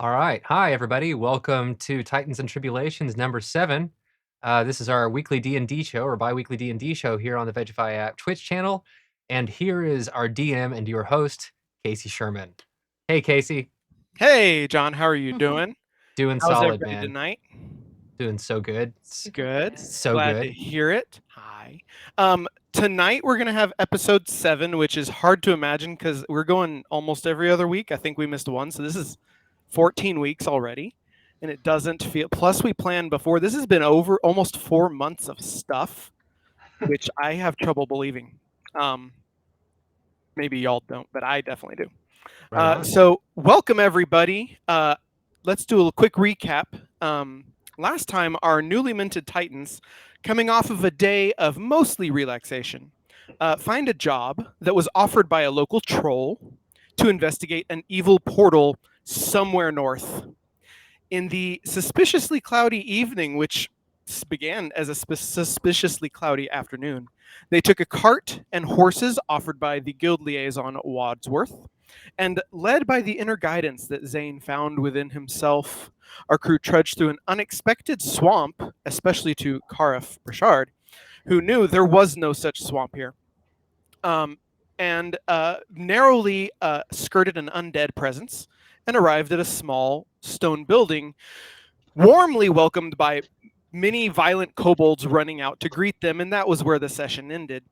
All right. Hi, everybody. Welcome to Titans and Tribulations number 7. This is our weekly D&D show or bi-weekly D&D show here on the Vegify app Twitch channel. And here is our DM and your host, Casey Sherman. Hey, Casey. Hey, John, how are you doing? Doing How's solid, everybody man. tonight? Doing so good. Super Good. good. So Glad to good. hear it. Hi. Tonight we're gonna have episode 7, which is hard to imagine because we're going almost every other week. I think we missed one, so this is 14 weeks already, and it doesn't feel. Plus, we planned before. This has been over almost 4 months of stuff, which I have trouble believing. Um, Maybe y'all don't, but I definitely do. Right on. So, welcome everybody. Let's do a quick recap. Last time, our newly minted Titans, coming off of a day of mostly relaxation, find a job that was offered by a local troll to investigate an evil portal somewhere north. In the suspiciously cloudy evening, which began as a suspiciously cloudy afternoon, they took a cart and horses offered by the guild liaison Wadsworth, and led by the inner guidance that Zane found within himself, our crew trudged through an unexpected swamp, especially to Caraf Richard, who knew there was no such swamp here, and narrowly skirted an undead presence and arrived at a small stone building, warmly welcomed by many violent kobolds running out to greet them, and that was where the session ended.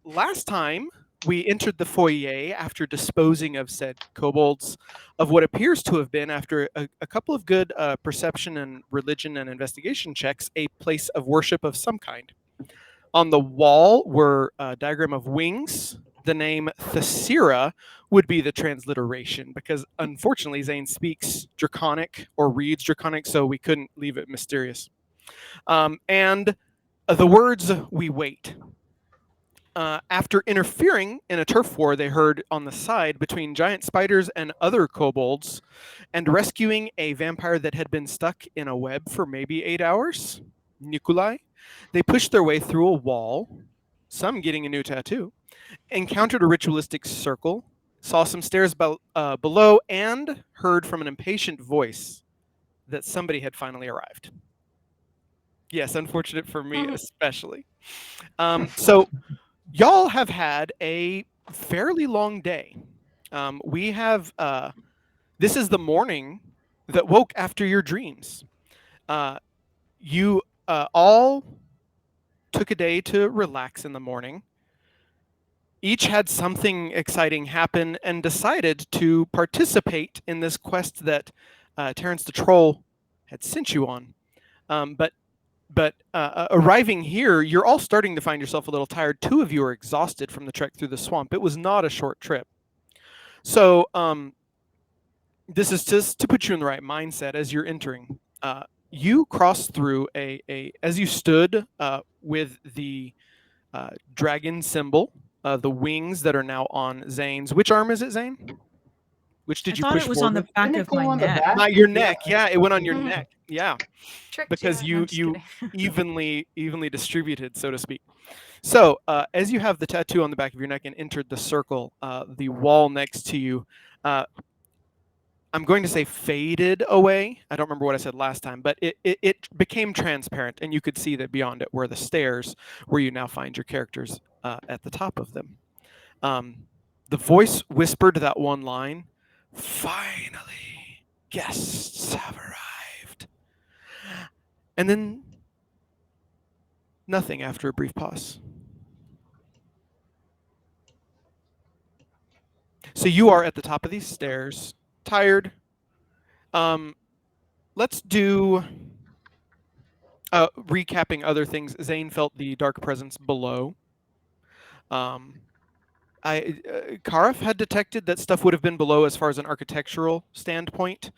Last time, we entered the foyer after disposing of said kobolds of what appears to have been, after a couple of good perception and religion and investigation checks, a place of worship of some kind. On the wall were a diagram of wings. The name Thesira would be the transliteration because unfortunately Zane speaks Draconic or reads Draconic, so we couldn't leave it mysterious. And the words, "We wait." After interfering in a turf war they heard on the side between giant spiders and other kobolds, and rescuing a vampire that had been stuck in a web for maybe 8 hours, Nikolai, they pushed their way through a wall, some getting a new tattoo, encountered a ritualistic circle, saw some stairs below, and heard from an impatient voice that somebody had finally arrived. Yes, unfortunate for me especially. So y'all have had a fairly long day. We have this is the morning that woke after your dreams. You all took a day to relax in the morning. Each had something exciting happen and decided to participate in this quest that Terrence the Troll had sent you on. But arriving here, you're all starting to find yourself a little tired. 2 of you are exhausted from the trek through the swamp. It was not a short trip. So this is just to put you in the right mindset as you're entering. You crossed through as you stood with the dragon symbol, the wings that are now on Zane's. Which arm is it, Zane? Which did I you thought push it was forward on the with? back Didn't it of go my on the neck. back? Not your neck. Yeah, it went on your Mhm. neck. Yeah, Tricked because you. No, you I'm just evenly distributed, so to speak. So as you have the tattoo on the back of your neck and entered the circle, the wall next to you, I'm going to say faded away. I don't remember what I said last time, but it became transparent, and you could see that beyond it were the stairs where you now find your characters at the top of them. The voice whispered that one line, "Finally, guests have arrived." And then nothing after a brief pause. So you are at the top of these stairs, tired. Let's do recapping other things. Zane felt the dark presence below. Caraf had detected that stuff would have been below as far as an architectural standpoint.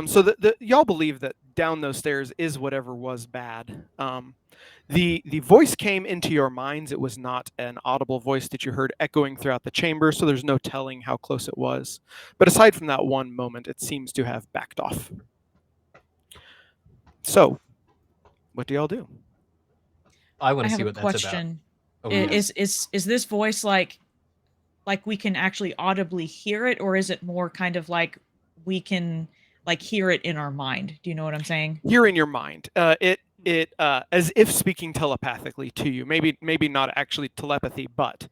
So y'all believe that down those stairs is whatever was bad. The voice came into your minds. It was not an audible voice that you heard echoing throughout the chamber, so there's no telling how close it was. But aside from that one moment, it seems to have backed off. So, what do y'all do? I want I to have see a what that's about. question. Oh, yes. Is this voice like we can actually audibly hear it, or is it more kind of like we can like hear it in our mind. Do you know what I'm saying? Hear in your mind. It as if speaking telepathically to you. Maybe not actually telepathy, but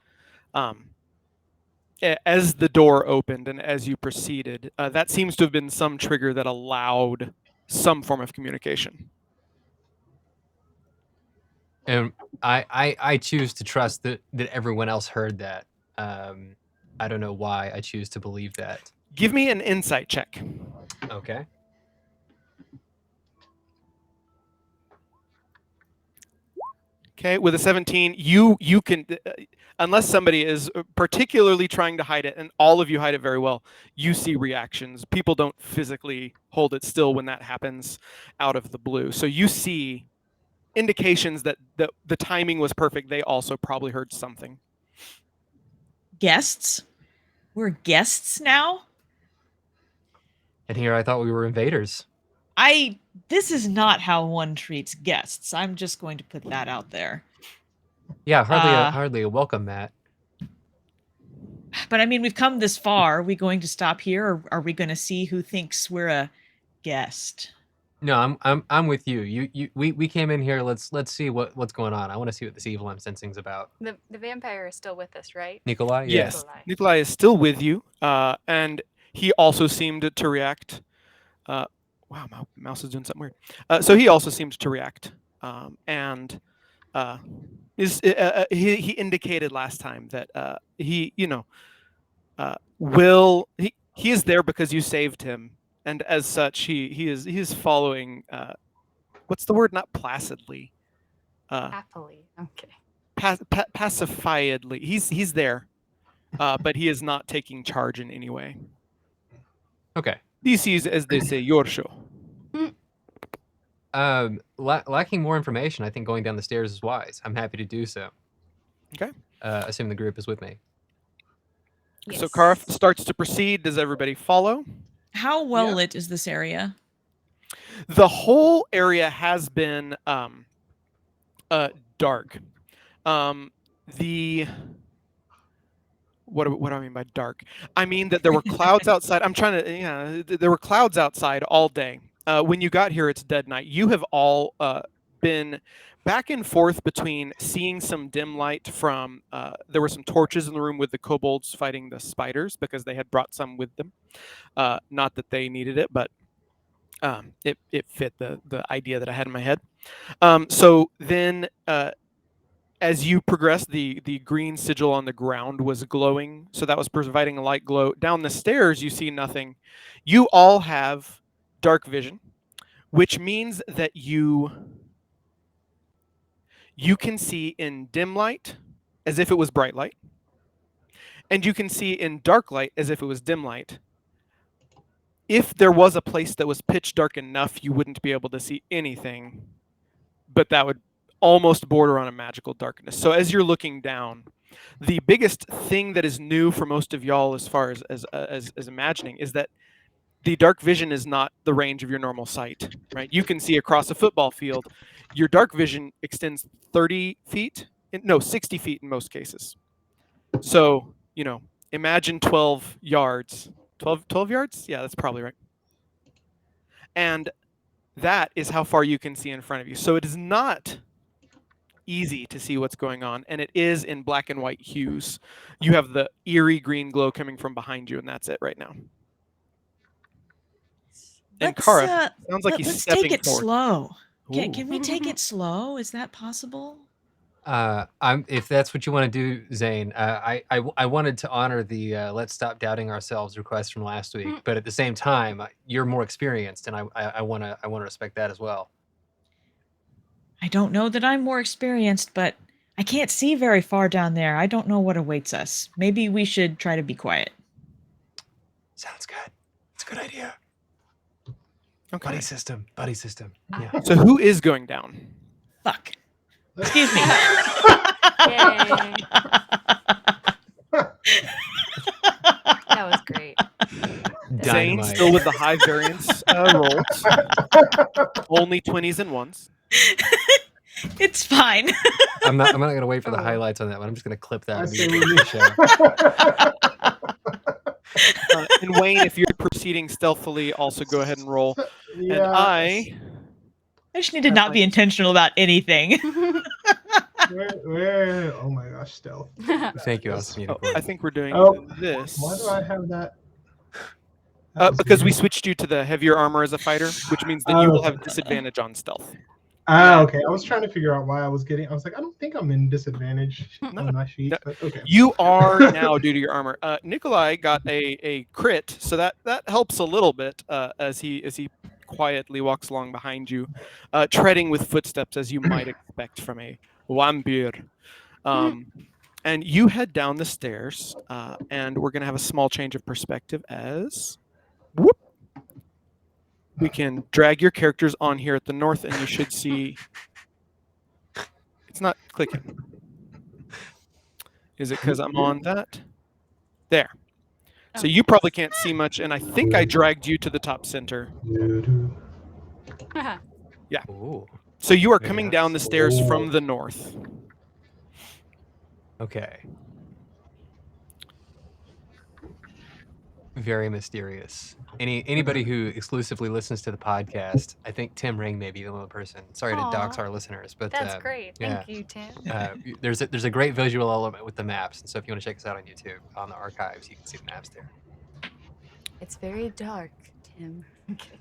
as the door opened and as you proceeded, that seems to have been some trigger that allowed some form of communication. And I choose to trust that everyone else heard that. I don't know why I choose to believe that. Give me an insight check. Okay. Okay, with a 17, you can, unless somebody is particularly trying to hide it, and all of you hide it very well, you see reactions. People don't physically hold it still when that happens out of the blue. So you see indications that the timing was perfect. They also probably heard something. Guests? We're guests now? And here I thought we were invaders. This is not how one treats guests. I'm just going to put that out there. Yeah, hardly a welcome, Matt. But I mean, we've come this far. Are we going to stop here, or are we going to see who thinks we're a guest? No, I'm with you. We came in here. Let's see what's going on. I want to see what this evil I'm sensing's about. The vampire is still with us, right? Nikolai? Yes, Nikolai. Nikolai is still with you, and he also seemed to react. Wow, my mouse is doing something weird. So he also seemed to react, and he indicated last time that he he is there because you saved him, and as such he is following. What's the word? Not placidly. Happily. Okay. Pacifiedly. He's there, but he is not taking charge in any way. Okay. This is, as they say, your show. Lacking more information, I think going down the stairs is wise. I'm happy to do so. Okay. Assuming the group is with me. Yes. So Caraf starts to proceed. Does everybody follow? How well Yeah. lit is this area? The whole area has been dark. What do I mean by dark? I mean that there were clouds outside. There were clouds outside all day. When you got here, it's dead night. You have all been back and forth between seeing some dim light from. There were some torches in the room with the kobolds fighting the spiders because they had brought some with them. Not that they needed it, but it fit the idea that I had in my head. So then, as you progressed, the green sigil on the ground was glowing, so that was providing a light glow. Down the stairs, you see nothing. You all have dark vision, which means that you can see in dim light as if it was bright light, and you can see in dark light as if it was dim light. If there was a place that was pitch dark enough, you wouldn't be able to see anything, but that would almost border on a magical darkness. So as you're looking down, the biggest thing that is new for most of y'all as far as imagining is that the dark vision is not the range of your normal sight, right? You can see across a football field. Your dark vision extends 30 feet, no, 60 feet in most cases. So, imagine 12 yards. 12 yards? Yeah, that's probably right. And that is how far you can see in front of you. So it is not easy to see what's going on, and it is in black and white hues. You have the eerie green glow coming from behind you, and that's it right now. And Caraf sounds like he's let's stepping take it forward. slow. Ooh. Can we take it slow? Is that possible? If that's what you want to do, Zane, I wanted to honor the let's stop doubting ourselves request from last week, but at the same time, you're more experienced, and I want to respect that as well. I don't know that I'm more experienced, but I can't see very far down there. I don't know what awaits us. Maybe we should try to be quiet. Sounds good. It's a good idea. Okay. Buddy system. Yeah. So who is going down? Fuck. Excuse me. Yay. That was great. Zane Dynamite. still with the high variance rolls. Only 20s and 1s. It's fine. I'm not going to wait for the highlights on that one. I'm just going to clip that I see immediately what in the show. And Wayne, if you're proceeding stealthily, also go ahead and roll. Yeah. And I just need to not be intentional about anything. Where? Oh my gosh, stealth. Thank you, Yes. awesome I unicorn. think we're doing this. Why do I have that? That was Because we weird. switched you to the heavier armor as a fighter, which means that you will have disadvantage on stealth. Okay. I was trying to figure out why I was like, I don't think I'm in disadvantage on my sheet, but okay. You are now due to your armor. Nikolai got a crit, so that helps a little bit as he quietly walks along behind you, treading with footsteps as you might expect from a vampire. And you head down the stairs, and we're gonna have a small change of perspective as whoop. We can drag your characters on here at the north, and you should see. It's not clicking. Is it because I'm on that? There. So you probably can't see much, and I think I dragged you to the top center. Yeah. Ooh. So you are Very coming nice. down the stairs from the north. Okay. Very mysterious. Anybody who exclusively listens to the podcast, I think Tim Ring may be the only person. Sorry to dox Aw. our listeners, but That's great. Thank you, Tim. there's a great visual element with the maps, and so if you want to check us out on YouTube on the archives, you can see the maps there. It's very dark, Tim. Okay.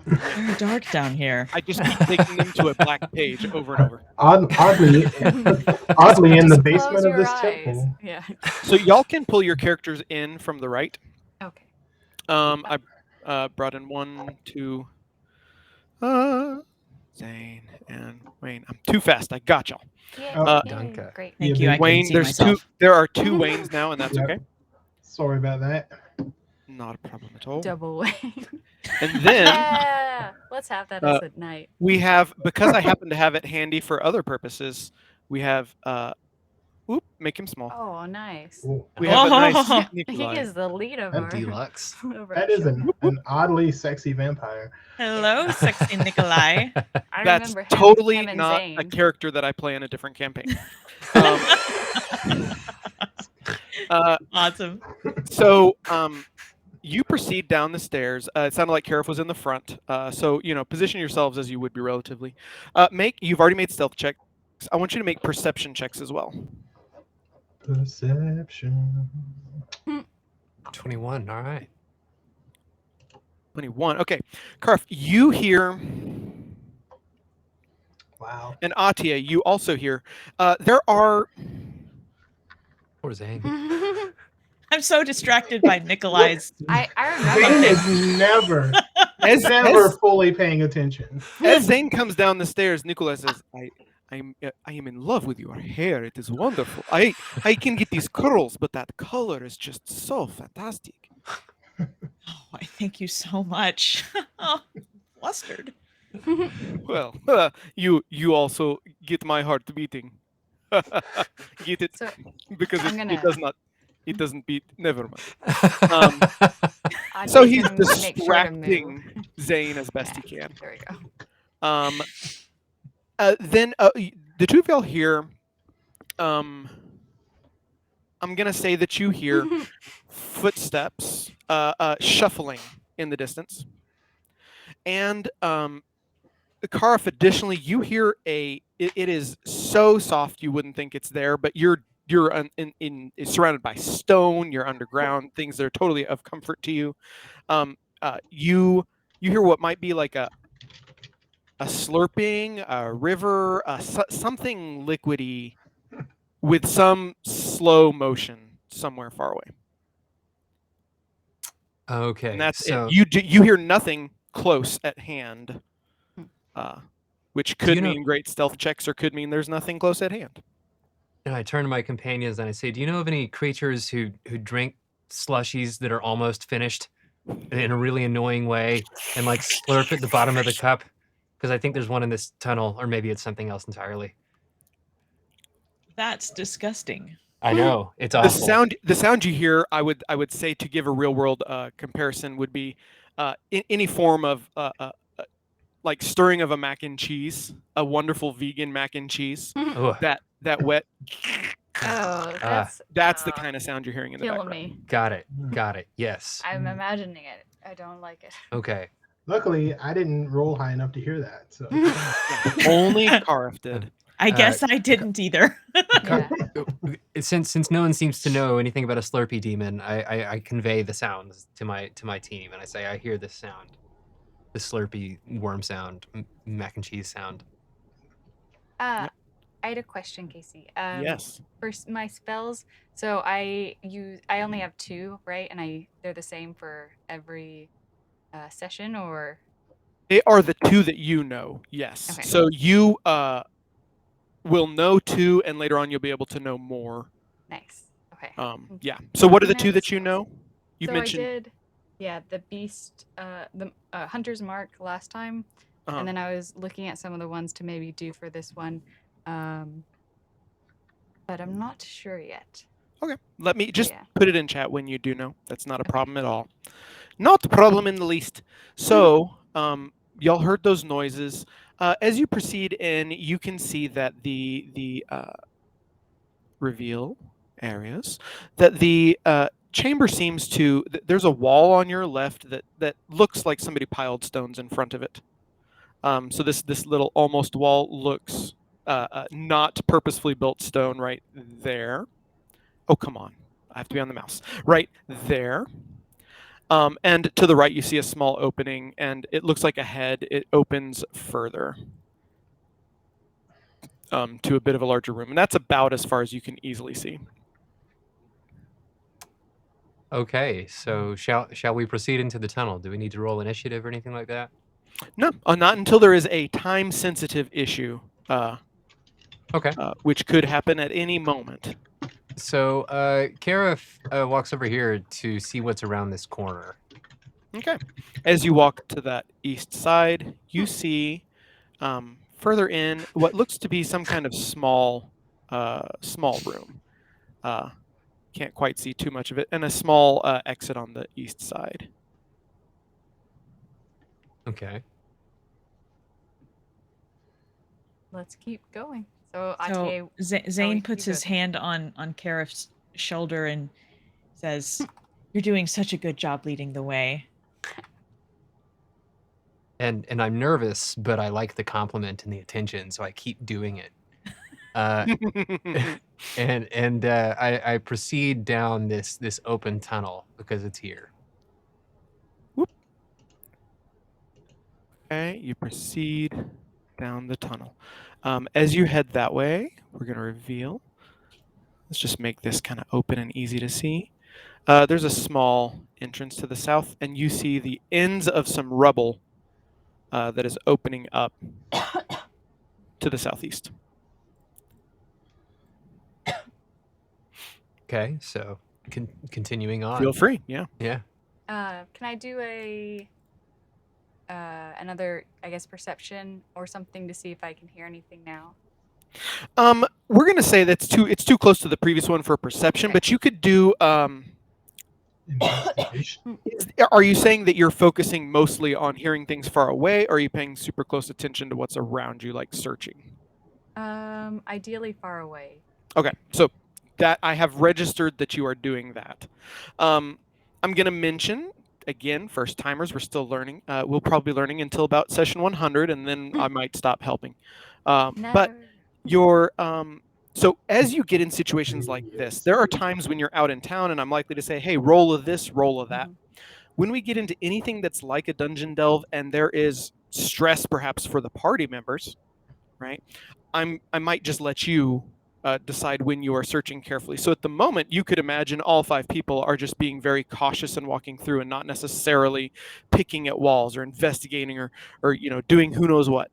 Very dark down here. I just keep taking them to a black page over and over. Oddly, in the Just basement close of your this eyes. temple. Yeah. So y'all can pull your characters in from the right. Okay. I brought in 1, 2, Zane and Wayne. I'm too fast. I got y'all. Yay, Oh, yay, Danke. Great. Thank Yeah, you. I big couldn't Wayne, see there's myself. two. There are 2 Waynes now, and that's Yep. okay. Sorry about that. Not a problem at all. Double way. And then Yeah. Let's have that as a night. we have, because I happen to have it handy for other purposes, we have make him small. Oh, nice. Ooh, We have a nice Oh. He Nikolai. is the lead of That our. Deluxe. over that our is show. an oddly sexy vampire. Hello, sexy Nikolai. I That's remember him, totally him and not a Zane. character that I play in a different campaign. Awesome. So you proceed down the stairs. It sounded like Caraf was in the front. So position yourselves as you would be relatively. You've already made stealth checks. I want you to make perception checks as well. Perception. 21. All right. 21. Okay, Caraf, you hear, Wow. and Atiye, you also hear. There are. Poor Zane. I'm so distracted by Nikolai's. I Zane remember. is never fully paying attention. As Zane comes down the stairs, Nikolai says, I am in love with your hair. It is wonderful. I can get these curls, but that color is just so fantastic. Oh, I thank you so much. Oh, flustered. Well, you also get my heart beating. Get it? So, Because I'm it gonna- does not. It doesn't beat. Never mind. I So need he's to make sure to move. distracting Zane as best he Yeah, can. There we go. Then the two of y'all hear. I'm gonna say that you hear footsteps shuffling in the distance, and Caraf, additionally, you hear it is so soft you wouldn't think it's there, but you're surrounded by stone. You're underground. Things that are totally of comfort to you. You hear what might be like a slurping, a river, something liquidy with some slow motion somewhere far away. Okay. And that's so, it. You hear nothing close at hand, which could you know- mean great stealth checks or could mean there's nothing close at hand. And I turn to my companions and I say, "Do you know of any creatures who drink slushies that are almost finished in a really annoying way and like slurp at the bottom of the cup? Because I think there's one in this tunnel, or maybe it's something else entirely." That's disgusting. I know it's The awful. sound you hear, I would say, to give a real world comparison, would be any form of like stirring of a mac and cheese, a wonderful vegan mac and cheese. Ugh. That wet Oh, Ah. That's the kind of sound you're hearing in the killing background. me. Got it. Got it. Yes. I'm imagining it. I don't like it. Okay. Luckily, I didn't roll high enough to hear that. So Only Caraf did. I guess I didn't either. Yeah. Since no one seems to know anything about a Slurpee demon, I convey the sounds to my team, and I say I hear this sound, the Slurpee worm sound, mac and cheese sound. I had a question, Casey. Yes. For my spells, so I only have 2, right? And they're the same for every session, or They are the 2 that you know. Yes. Okay. So you will know 2, and later on you'll be able to know more. nice. Okay. Yeah. So what are the Now 2 the that you spells. know? You so mentioned. I did, the beast, the hunter's mark last time, Uh-huh. and then I was looking at some of the ones to maybe do for this one, but I'm not sure yet. Okay. Let me just Yeah. put it in chat when you do know. That's not a Okay. problem at all. Not a problem in the least. So, y'all heard those noises. As you proceed in, you can see that the reveal areas, that the chamber seems to. There's a wall on your left that looks like somebody piled stones in front of it. So this little almost wall looks not purposefully built stone right there. Oh, come on. I have to be on the mouse. Right there. And to the right, you see a small opening, and it looks like a head. It opens further to a bit of a larger room. And that's about as far as you can easily see. Okay, so shall we proceed into the tunnel? Do we need to roll initiative or anything like that? No, not until there is a time-sensitive issue, Okay. which could happen at any moment. So Caraf walks over here to see what's around this corner. Okay. As you walk to that east side, you see further in what looks to be some kind of small room. Can't quite see too much of it, and a small exit on the east side. Okay. Let's keep going. So So Atiye, Zane you puts go his then. hand on Caraf's shoulder and says, "You're doing such a good job leading the way." And I'm nervous, but I like the compliment and the attention, so I keep doing it. And I proceed down this open tunnel because it's here. Okay, you proceed down the tunnel. As you head that way, we're going to reveal. Let's just make this kind of open and easy to see. There's a small entrance to the south, and you see the ends of some rubble that is opening up to the southeast. Okay, so continuing on. Feel free, yeah. Yeah. Can I do another, I guess, perception or something to see if I can hear anything now? We're gonna say it's too close to the previous one for perception, Okay. but you could do. investigation. Are you saying that you're focusing mostly on hearing things far away, or are you paying super close attention to what's around you, like searching? Ideally far away. Okay, so that I have registered that you are doing that. I'm gonna mention again, first timers, we're still learning. We'll probably be learning until about session 100, and then I might stop helping. But Never. your so as you get in situations like this, there are times when you're out in town, and I'm likely to say, "Hey, roll of this, roll of that." When we get into anything that's like a dungeon delve, and there is stress, perhaps for the party members, right? I might just let you decide when you are searching carefully. So at the moment, you could imagine all 5 people are just being very cautious and walking through, and not necessarily picking at walls or investigating or doing who knows what.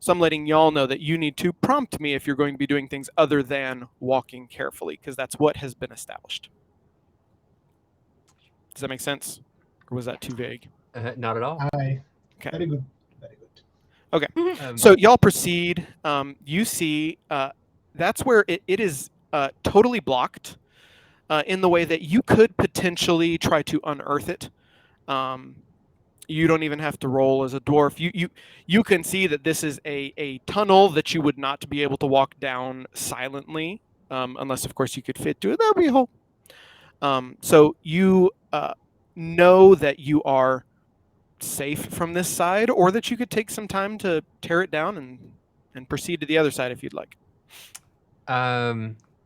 So I'm letting y'all know that you need to prompt me if you're going to be doing things other than walking carefully, because that's what has been established. Does that make sense? Or was that too vague? Not at all. Hi. Okay. Very good. Very good. Okay. So y'all proceed. You see that's where it is totally blocked in the way that you could potentially try to unearth it. You don't even have to roll as a dwarf. You can see that this is a tunnel that you would not be able to walk down silently. unless of course you could fit to it. That would be a hole. So you know that you are safe from this side, or that you could take some time to tear it down and proceed to the other side if you'd like.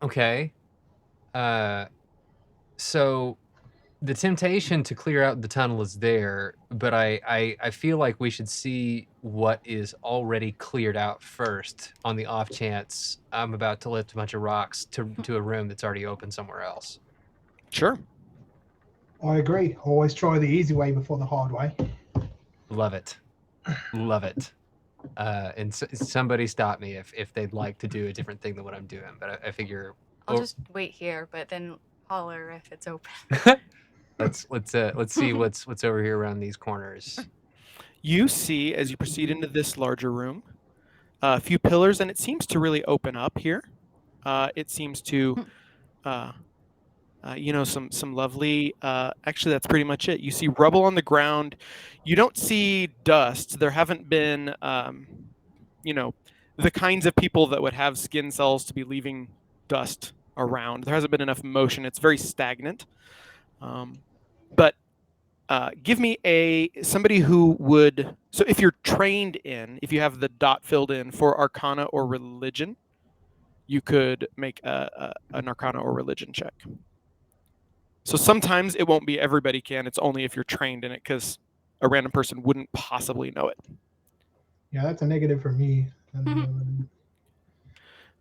Okay. So the temptation to clear out the tunnel is there, but I feel like we should see what is already cleared out first on the off chance I'm about to lift a bunch of rocks to a room that's already open somewhere else. Sure. I agree. Always try the easy way before the hard way. Love it. Love it. And somebody stop me if they'd like to do a different thing than what I'm doing, but I figure I'll just wait here, but then holler if it's open. let's see what's over here around these corners. You see, as you proceed into this larger room, a few pillars, and it seems to really open up here. It seems to, some lovely. Actually, that's pretty much it. You see rubble on the ground. You don't see dust. There haven't been, the kinds of people that would have skin cells to be leaving dust around. There hasn't been enough motion. It's very stagnant. But give me somebody who would. So if you're trained if you have the dot filled in for Arcana or Religion, you could make an Arcana or Religion check. So sometimes it won't be everybody can. It's only if you're trained in it, because a random person wouldn't possibly know it. Yeah, that's a negative for me. There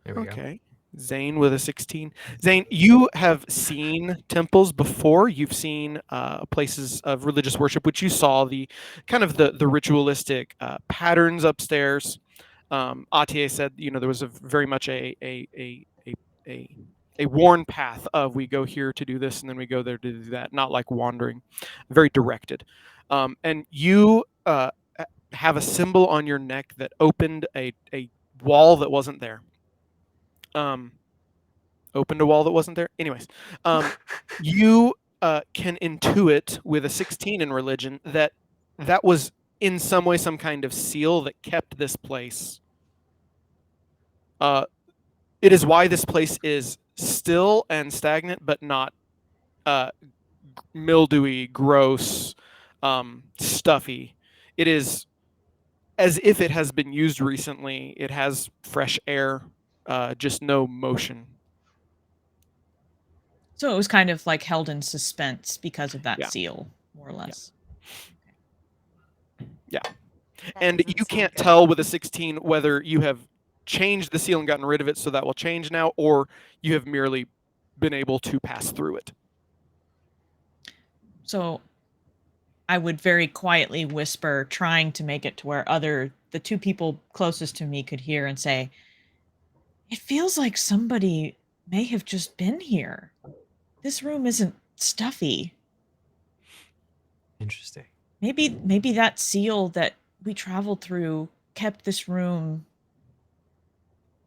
we go. Okay. Zane with a 16. Zane, you have seen temples before. You've seen places of religious worship, which you saw the kind of the ritualistic patterns upstairs. Atiye said, there was very much a worn path of we go here to do this and then we go there to do that, not like wandering, very directed. And you have a symbol on your neck that opened a wall that wasn't there. Opened a wall that wasn't there. Anyways, you can intuit with a 16 in religion that was in some way some kind of seal that kept this place. It is why this place is still and stagnant, but not mildewy, gross, stuffy. It is as if it has been used recently. It has fresh air, just no motion. So it was kind of like held in suspense because of that Yeah. seal, more or less. Yeah. That And doesn't you sound can't good. tell with a 16 whether you have changed the seal and gotten rid of it, so that will change now, or you have merely been able to pass through it. So I would very quietly whisper, trying to make it to where the two people closest to me could hear, and say, "It feels like somebody may have just been here. This room isn't stuffy. Interesting. Maybe that seal that we traveled through kept this room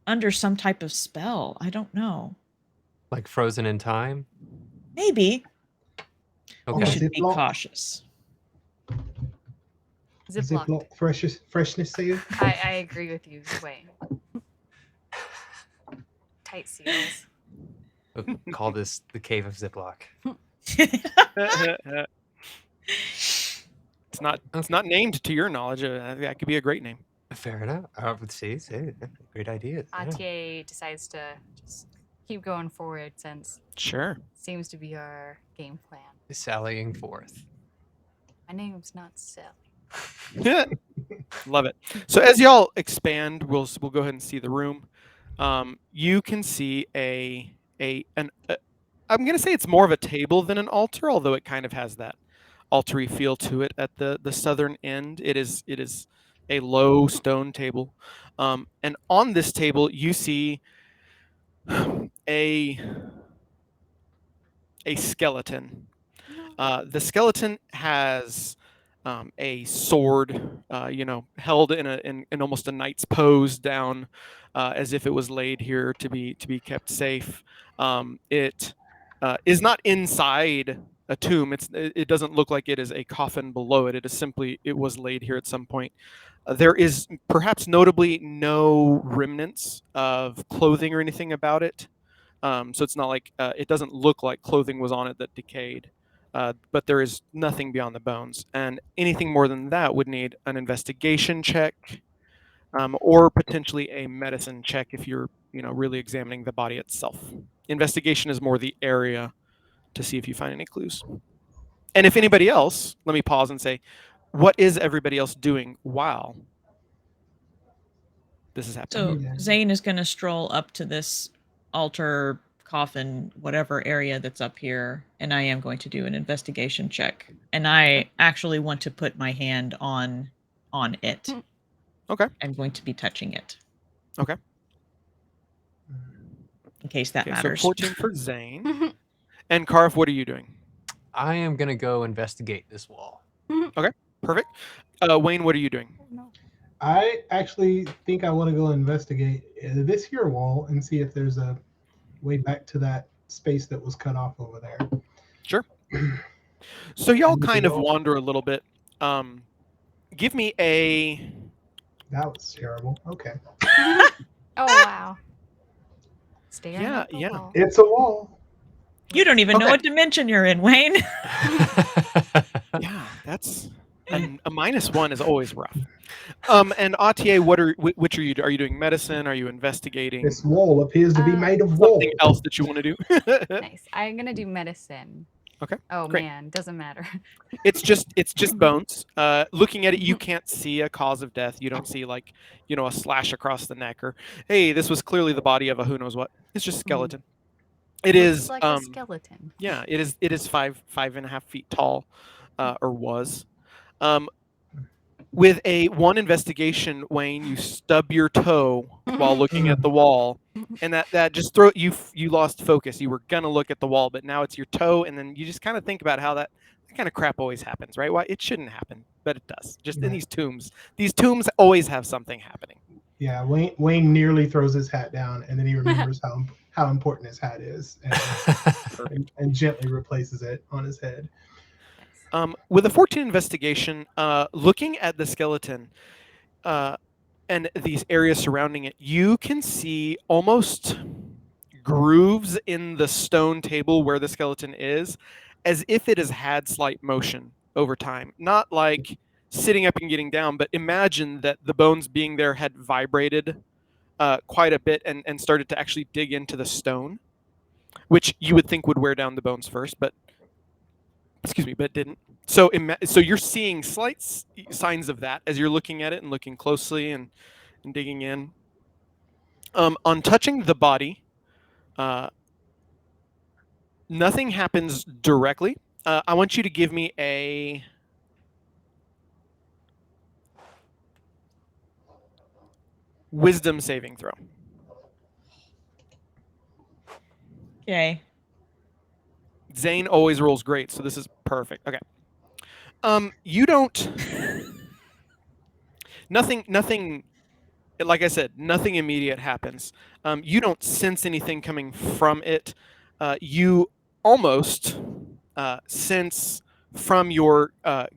under some type of spell. I don't know. Like frozen in time? Maybe we Okay. should be Ziploc. cautious." Ziploc. Ziploc freshness seal. I agree with you. Wait. Tight seals. We'll call this the Cave of Ziploc. It's not named to your knowledge. That could be a great name. Fair enough. See, great idea. Atiye decides to just keep going forward since Sure. seems to be our game plan. Sallying forth. My name's not Sally. Love it. So as y'all expand, we'll go ahead and see the room. You can see I'm gonna say it's more of a table than an altar, although it kind of has that altar-y feel to it at the southern end. It is a low stone table, and on this table you see a skeleton. The skeleton has a sword, held in almost a knight's pose down, as if it was laid here to be kept safe. It is not inside a tomb. It doesn't look like it is a coffin below it. It is simply, it was laid here at some point. There is perhaps notably no remnants of clothing or anything about it. So it's not like it doesn't look like clothing was on it that decayed. But there is nothing beyond the bones, and anything more than that would need an investigation check, or potentially a medicine check if you're, really examining the body itself. Investigation is more the area to see if you find any clues. And if anybody else, let me pause and say, what is everybody else doing while this is happening? So Zane is going to stroll up to this altar, coffin, whatever area that's up here, and I am going to do an investigation check. And I actually want to put my hand on it. Okay. I'm going to be touching it. Okay. In case that matters. So 14 for Zane. And Caraf, what are you doing? I am gonna go investigate this wall. Okay, perfect. Wayne, what are you doing? I actually think I want to go investigate this here wall and see if there's a way back to that space that was cut off over there. Sure. So y'all kind of wander a little bit. Give me a... That was terrible. Okay. Oh, wow. Staring Yeah, at the yeah. wall. It's a wall. You don't even know Okay. what dimension you're in, Wayne. Yeah, that's... A -1 is always rough. And Atiye, which are you? Are you doing medicine? Are you investigating? This wall appears to be made of wool. Something else that you want to do? Nice. I'm gonna do medicine. Okay. Oh great. man, doesn't matter. It's just bones. Looking at it, you can't see a cause of death. You don't see like, a slash across the neck, or hey, this was clearly the body of a who knows what. It's just skeleton. It Looks is like a skeleton. Yeah, it is 5.5 feet tall, or was. With a 1 investigation, Wayne, you stub your toe while looking at the wall, and that just you lost focus. You were gonna look at the wall, but now it's your toe, and then you just kind of think about how that kind of crap always happens, right? Why it shouldn't happen, but it does. Just in these tombs always have something happening. Yeah, Wayne nearly throws his hat down, and then he remembers how important his hat is, and gently replaces it on his head. With a 14 investigation, looking at the skeleton and these areas surrounding it, you can see almost grooves in the stone table where the skeleton is, as if it has had slight motion over time. Not like sitting up and getting down, but imagine that the bones being there had vibrated quite a bit and started to actually dig into the stone, which you would think would wear down the bones first, but didn't. So you're seeing slight signs of that as you're looking at it and looking closely and digging in. On touching the body, nothing happens directly. I want you to give me a wisdom saving throw. Okay. Zane always rolls great, so this is perfect. Okay. You don't... Nothing... Like I said, nothing immediate happens. You don't sense anything coming from it. You almost sense from your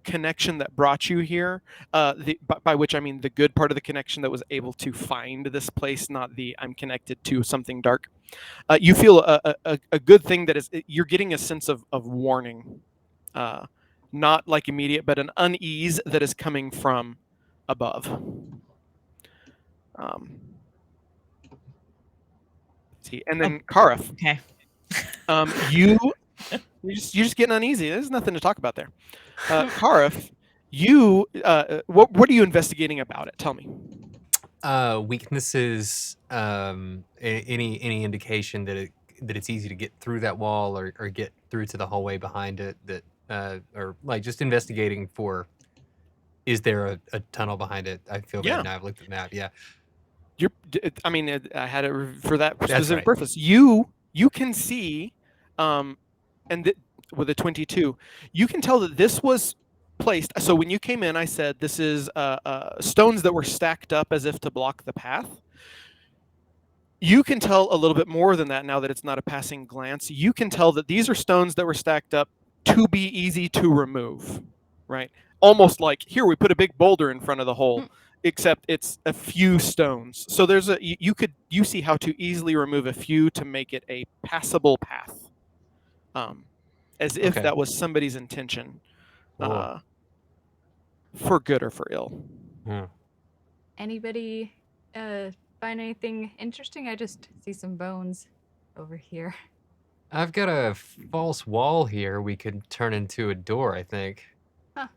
connection that brought you here, by which I mean the good part of the connection that was able to find this place, not the I'm connected to something dark. You feel a good thing that is, you're getting a sense of warning, not like immediate, but an unease that is coming from above. See, and then Caraf. Okay. You're just getting uneasy. There's nothing to talk about there. Caraf, you what are you investigating about it? Tell me. Weaknesses. Any indication that it's easy to get through that wall or get through to the hallway behind it. That or like just investigating for. Is there a tunnel behind it? I feel bad now. I've looked at the map. Yeah. I had it for that specific right. purpose. You can see, with a 22, you can tell that this was placed. So when you came in, I said this is stones that were stacked up as if to block the path. You can tell a little bit more than that now that it's not a passing glance. You can tell that these are stones that were stacked up to be easy to remove, right? Almost like, here, we put a big boulder in front of the hole, except it's a few stones. So there's you see how to easily remove a few to make it a passable path, as if Okay. that was somebody's intention, Cool. for good or for ill. Hmm. Anybody find anything interesting? I just see some bones over here. I've got a false wall here we could turn into a door, I think. Huh.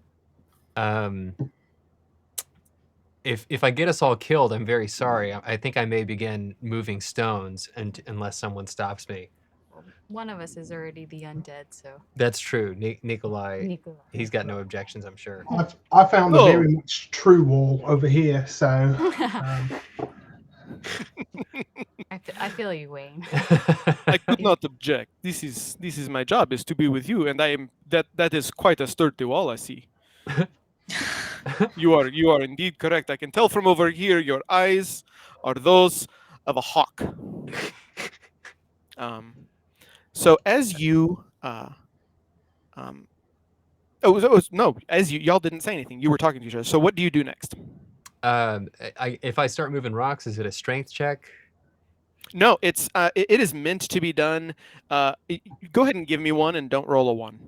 If I get us all killed, I'm very sorry. I think I may begin moving stones unless someone stops me. Well, one of us is already the undead, so That's true. Nikolai, Nikolai. he's got no objections, I'm sure. I found a Oh. very much true wall over here, so I feel you, Wayne. I could not object. This is my job, is to be with you, and I am that is quite a sturdy wall, I see. You are indeed correct. I can tell from over here your eyes are those of a hawk. So as you no, as y'all didn't say anything. You were talking to each other. So what do you do next? If I start moving rocks, is it a strength check? No, it's it is meant to be done. Go ahead and give me one, and don't roll a 1.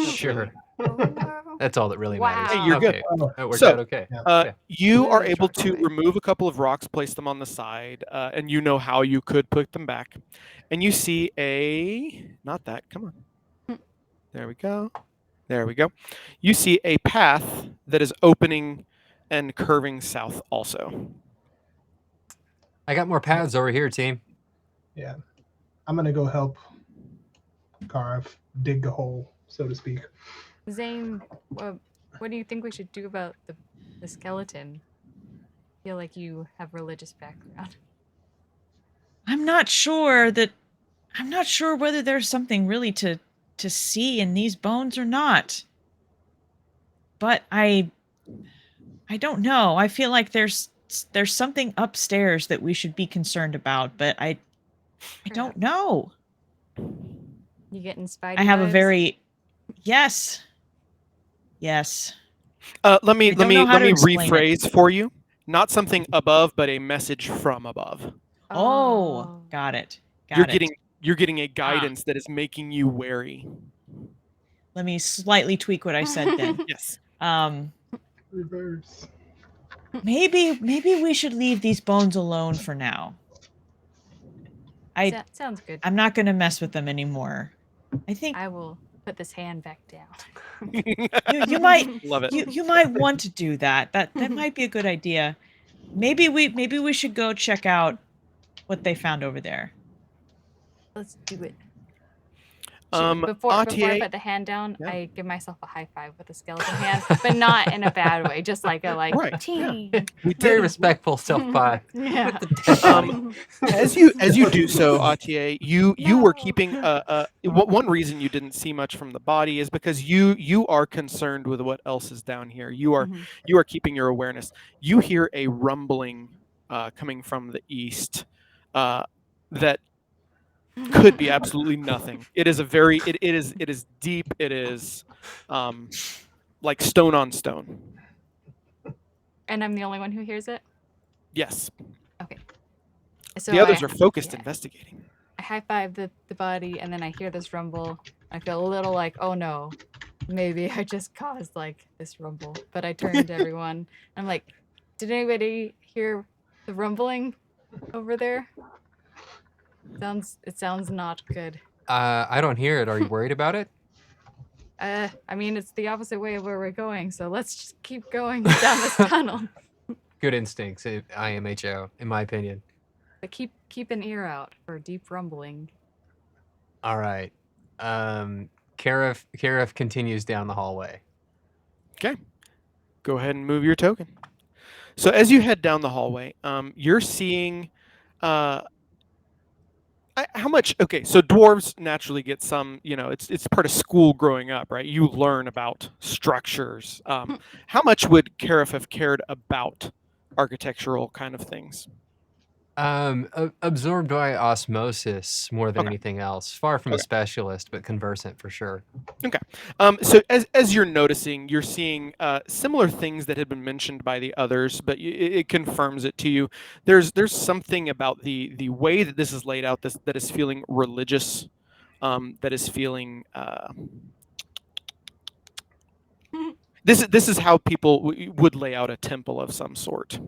Sure. Oh, no. That's all that really matters. Hey, you're good. Okay. oh, That worked So, out okay. Yeah. You are Really able short to away. remove a couple of rocks, place them on the side, and you know how you could put them back. And you see not that. Come on. There we go. There we go. You see a path that is opening and curving south also. I got more paths over here, team. yeah. I'm gonna go help Caraf dig a hole, so to speak. Zane, what do you think we should do about the skeleton? I feel like you have religious background. I'm not sure whether there's something really to see in these bones or not. But I don't know. I feel like there's something upstairs that we should be concerned about, but I don't know. You getting Spidey I have a vibes? very yes. Yes. Let me don't know how to explain it. rephrase for you. Not something above, but a message from above. Oh, got it. You're getting a guidance that is making you wary. Let me slightly tweak what I said then. Yes. Reverse. Maybe we should leave these bones alone for now. Sounds good. I'm not going to mess with them anymore. I think I will put this hand back down. you might Love it. you might want to do that. That might be a good idea. Maybe we should go check out what they found over there. Let's do it. Before Atiye, I put the hand down, Yeah. I give myself a high five with a skeleton hand, but not in a bad way. Just like a Right, team. we Very did. respectful self-five. Yeah. With the dead body. As you do so, Atiye, you were No. keeping one reason you didn't see much from the body is because you are concerned with what else is down here. You are keeping your awareness. You hear a rumbling coming from the east that could be absolutely nothing. It is it is deep. It is like stone on stone. And I'm the only one who hears it. Yes. Okay. So The others are focused yeah. investigating. I high five the body, and then I hear this rumble. I feel a little like, oh no, maybe I just caused like this rumble. But I turn to everyone. I'm like, did anybody hear the rumbling over there? It sounds not good. I don't hear it. Are you worried about it? I mean, it's the opposite way of where we're going, so let's just keep going down this tunnel. Good instincts, IMHO, in my opinion. But keep an ear out for deep rumbling. All right. Caraf continues down the hallway. Okay. Go ahead and move your token. So as you head down the hallway, you're seeing how much? Okay, so dwarves naturally get some. It's part of school growing up, right? You learn about structures. How much would Caraf have cared about architectural kind of things? Absorbed by osmosis more than Okay. anything else. Far from a Okay. specialist, but conversant for sure. Okay. So as you're noticing, you're seeing similar things that had been mentioned by the others, but it confirms it to you. There's something about the way that this is laid out that is feeling religious, that is feeling. This is how people would lay out a temple of some sort.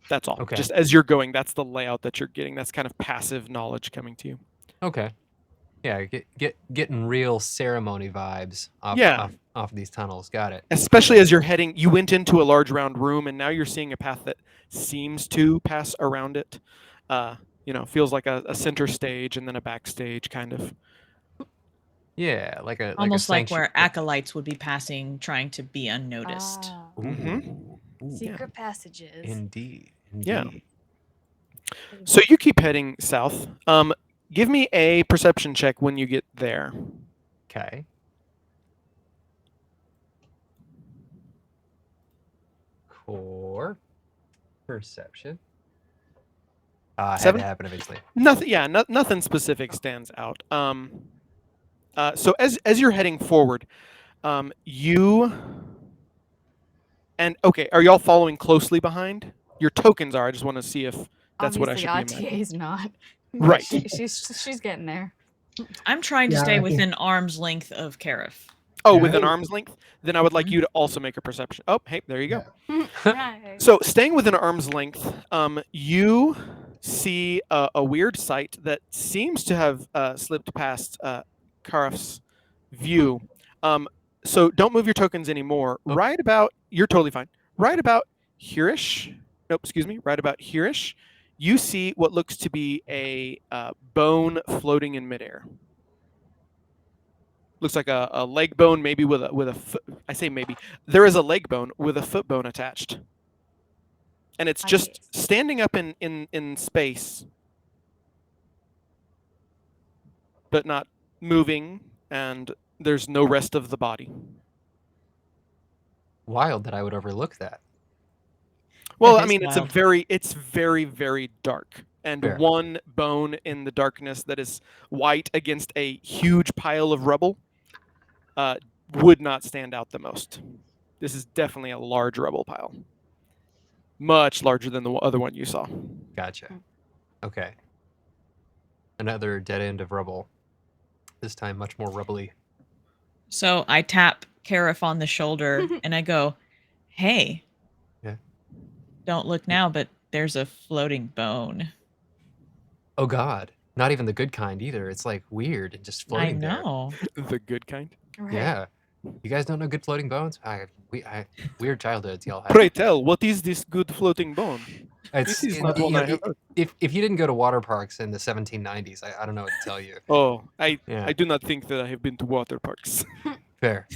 That's all. Okay. Just as you're going, that's the layout that you're getting. That's kind of passive knowledge coming to you. Okay. Yeah, getting real ceremony vibes Yeah. off these tunnels. Got it. Especially as you're heading, you went into a large round room, and now you're seeing a path that seems to pass around it. Feels like a center stage and then a backstage kind of. Yeah, like a Almost like sanction- where acolytes would be passing, trying to be unnoticed. Ah, Ooh, ooh, secret passages. Indeed. Yeah. So you keep heading south. Give me a perception check when you get there. Okay. Core perception. Had to 7? happen eventually. Nothing. Yeah, nothing specific stands out. So as you're heading forward, you and okay, are y'all following closely behind? Your tokens are. I just want to see if that's what I Obviously, should be imagining. Atiye's not. Right. She's getting there. I'm trying to Yeah, stay I think- within arm's length of Caraf. Oh, Yeah, with I an think- arm's length? Then I would like you to also make a perception. Oh, hey, there you go. Yeah. Right. So, staying within arm's length, you see a weird sight that seems to have slipped past Caraf's view. So, don't move your tokens anymore. Oh. Right about, you're totally fine. Right about here-ish, nope, excuse me, right about here-ish, you see what looks to be a bone floating in midair. Looks like a leg bone, maybe with a foot. I say maybe. There is a leg bone with a foot bone attached, and it's just Nice. standing up in space, but not moving, and there's no rest of the body. Wild that I would overlook that. Well, That I is mean, wild. it's very, very dark, and Fair. one bone in the darkness that is white against a huge pile of rubble would not stand out the most. This is definitely a large rubble pile, much larger than the other one you saw. Gotcha. Okay. Another dead end of rubble. This time much more rubbly. So I tap Caraf on the shoulder and I go, "Hey, Yeah. don't look now, but there's a floating bone." Oh God. Not even the good kind either. It's like weird and just I floating there. know. The good kind. Right. Yeah. You guys don't know good floating bones? Weird childhoods y'all have. Pray tell, what is this good floating bone? It's, This is it- not you what know, I have heard. if you didn't go to water parks in the 1790s, I don't know what to tell you. Oh, I Yeah. do not think that I have been to water parks. Fair.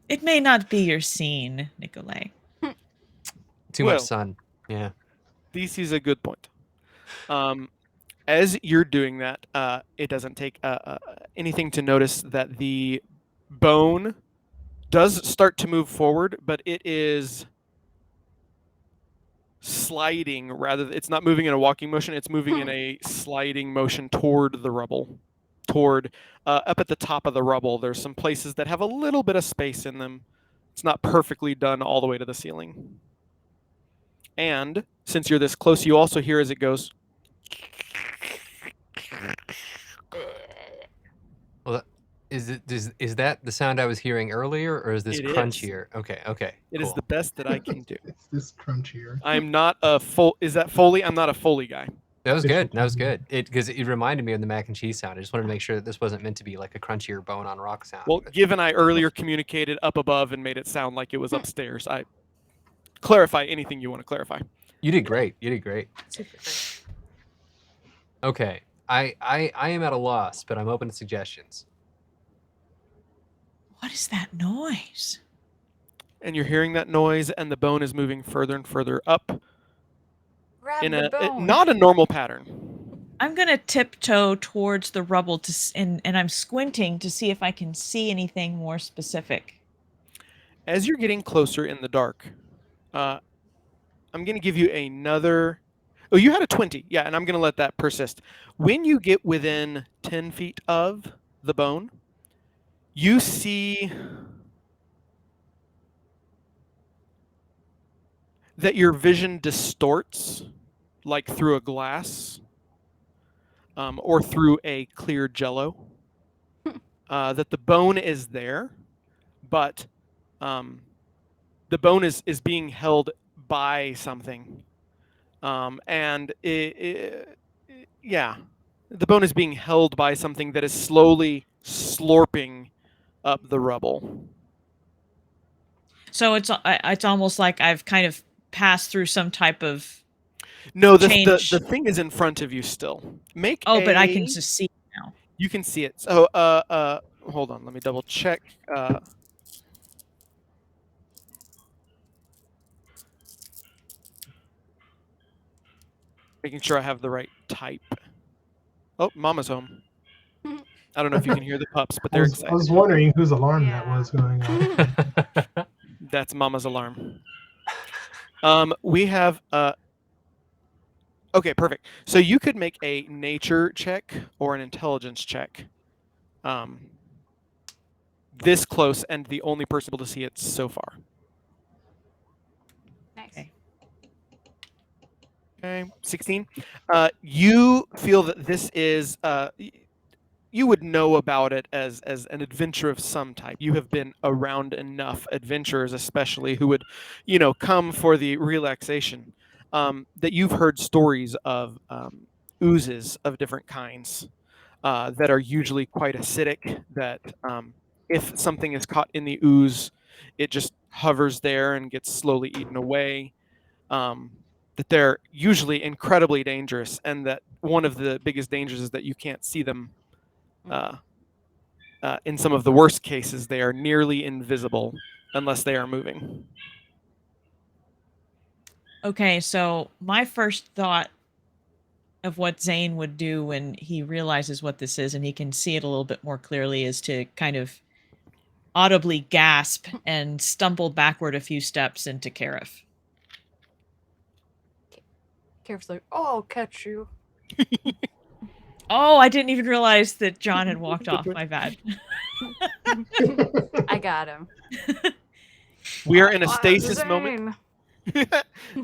It may not be your scene, Nikolai. Too Well. much sun. Yeah. This is a good point. As you're doing that, it doesn't take anything to notice that the bone does start to move forward, but it is sliding it's not moving in a walking motion, it's moving in a sliding motion toward the rubble. Toward up at the top of the rubble, there's some places that have a little bit of space in them. It's not perfectly done all the way to the ceiling. And since you're this close, you also hear as it goes. Well, is that the sound I was hearing earlier, or is this It is. crunchier? Okay. It is cool. the best that I can do. It's this crunchier. I'm not a full. Is that Foley? I'm not a Foley guy. That was Official good. That was term. good. Because it reminded me of the mac and cheese sound. I just wanted to make sure that this wasn't meant to be like a crunchier bone on rock sound. Well, but- given I earlier communicated up above and made it sound like it was upstairs, I clarify anything you want to clarify. You did great. You did great. Super great. Okay. I am at a loss, but I'm open to suggestions. What is that noise? And you're hearing that noise, and the bone is moving further and further up Grab in the a bone. not a normal pattern. I'm gonna tiptoe towards the rubble and I'm squinting to see if I can see anything more specific. As you're getting closer in the dark, I'm going to give you another. Oh, you had a 20. Yeah, and I'm going to let that persist. When you get within 10 feet of the bone, you see that your vision distorts like through a glass or through a clear jello. That the bone is there, but the bone is being held by something. And yeah, the bone is being held by something that is slowly slurping up the rubble. So it's almost like I've kind of passed through some type of No, the change. thing is in front of you still. Make Oh, but I a. can just see it now. You can see it. So hold on, let me double check. Making sure I have the right type. Oh, Mama's home. I don't know if you can hear the pups, but I they're was excited. wondering whose alarm that Yeah. was going on. That's Mama's alarm. We have okay, perfect. So you could make a nature check or an intelligence check. This close and the only person able to see it so far. Nice. Okay. Okay, 16. You feel that this is you would know about it as an adventure of some type. You have been around enough adventurers, especially who would, come for the relaxation. That you've heard stories of oozes of different kinds that are usually quite acidic. That if something is caught in the ooze, it just hovers there and gets slowly eaten away. That they're usually incredibly dangerous, and that one of the biggest dangers is that you can't see them. In some of the worst cases, they are nearly invisible unless they are moving. Okay, so my first thought of what Zane would do when he realizes what this is and he can see it a little bit more clearly is to kind of audibly gasp and stumble backward a few steps into Caraf. Caref's like, oh, I'll catch you. Oh, I didn't even realize that John had walked off. My bad. I got him. We are in a stasis moment. Zane.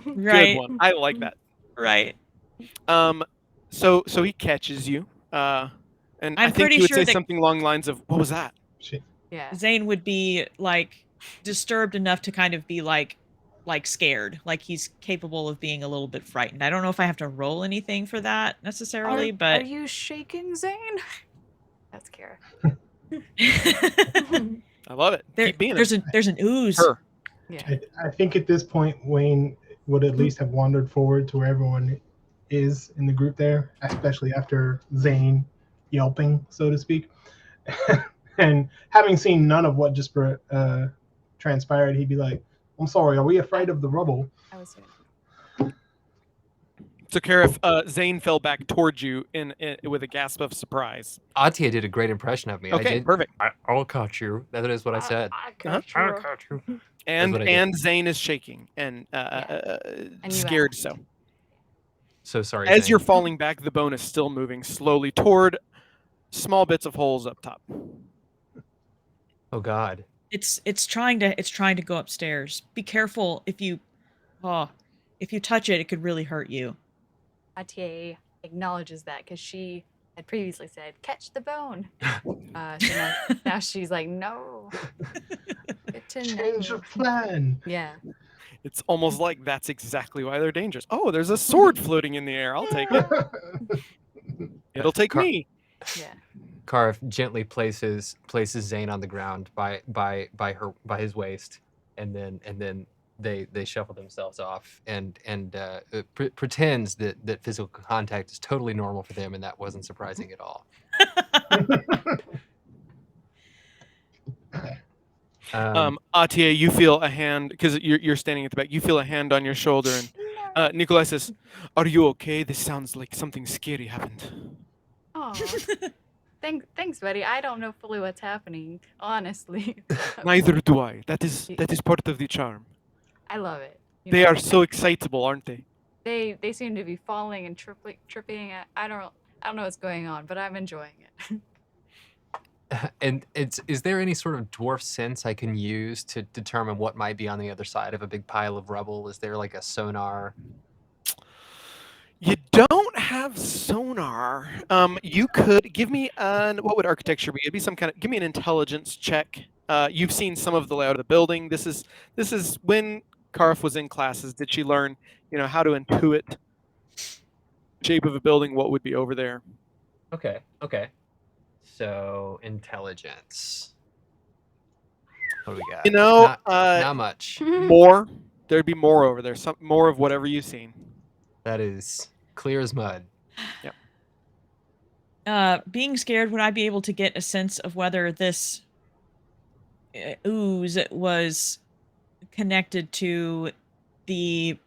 Right. Good one. I like that. Right. So he catches you, and I I'm think pretty you would sure say that something along the lines of, "What was that?" Shit. Yeah. Zane would be like disturbed enough to kind of be like scared, like he's capable of being a little bit frightened. I don't know if I have to roll anything for that necessarily, Are but you shaking, Zane? That's Kara. I love it. Keep being there's an ooze. her. Yeah. I think at this point, Wayne would at least have wandered forward to where everyone is in the group there, especially after Zane yelping, so to speak. And having seen none of what just transpired, he'd be like, I'm sorry, are we afraid of the rubble? I was doing. So, Caraf, Zane fell back towards you in with a gasp of surprise. Atiye did a great impression of me. Okay, perfect. I'll catch you. That is what I said. I Uh-huh. catch I'll you. catch you. And what I did. Zane is shaking and And you scared. asked. So, So sorry. as Zane. you're falling back, the bone is still moving slowly toward small bits of holes up top. Oh God. It's trying to go upstairs. Be careful if you touch it, it could really hurt you. Atiye acknowledges that because she had previously said, catch the bone. So now she's like, no. Good to Change know. of plan. Yeah. It's almost like that's exactly why they're dangerous. Oh, there's a sword floating in the air. I'll take it. It'll take me. Yeah. Caraf gently places Zane on the ground by his waist, and then they shuffle themselves off and pretends that physical contact is totally normal for them, and that wasn't surprising at all. Atiye, you feel a hand because you're standing at the back. You feel a hand on your shoulder, and Nikolai says, "Are you okay? This sounds like something scary happened." Oh. Thanks, buddy. I don't know fully what's happening, honestly. Neither do I. That is part of the charm. I love it. They are so excitable, aren't they? They seem to be falling and tripping. I don't know what's going on, but I'm enjoying it. And is there any sort of dwarf sense I can use to determine what might be on the other side of a big pile of rubble? Is there like a sonar? You don't have sonar. You could give me what would architecture be? It'd be some kind of give me an intelligence check. You've seen some of the layout of the building. This is when Caraf was in classes. Did she learn, how to intuit shape of a building? What would be over there? Okay. So intelligence. What do we got? Not much. More. There'd be more over there. Some more of whatever you've seen. That is clear as mud. Being scared, would I be able to get a sense of whether this ooze was connected to the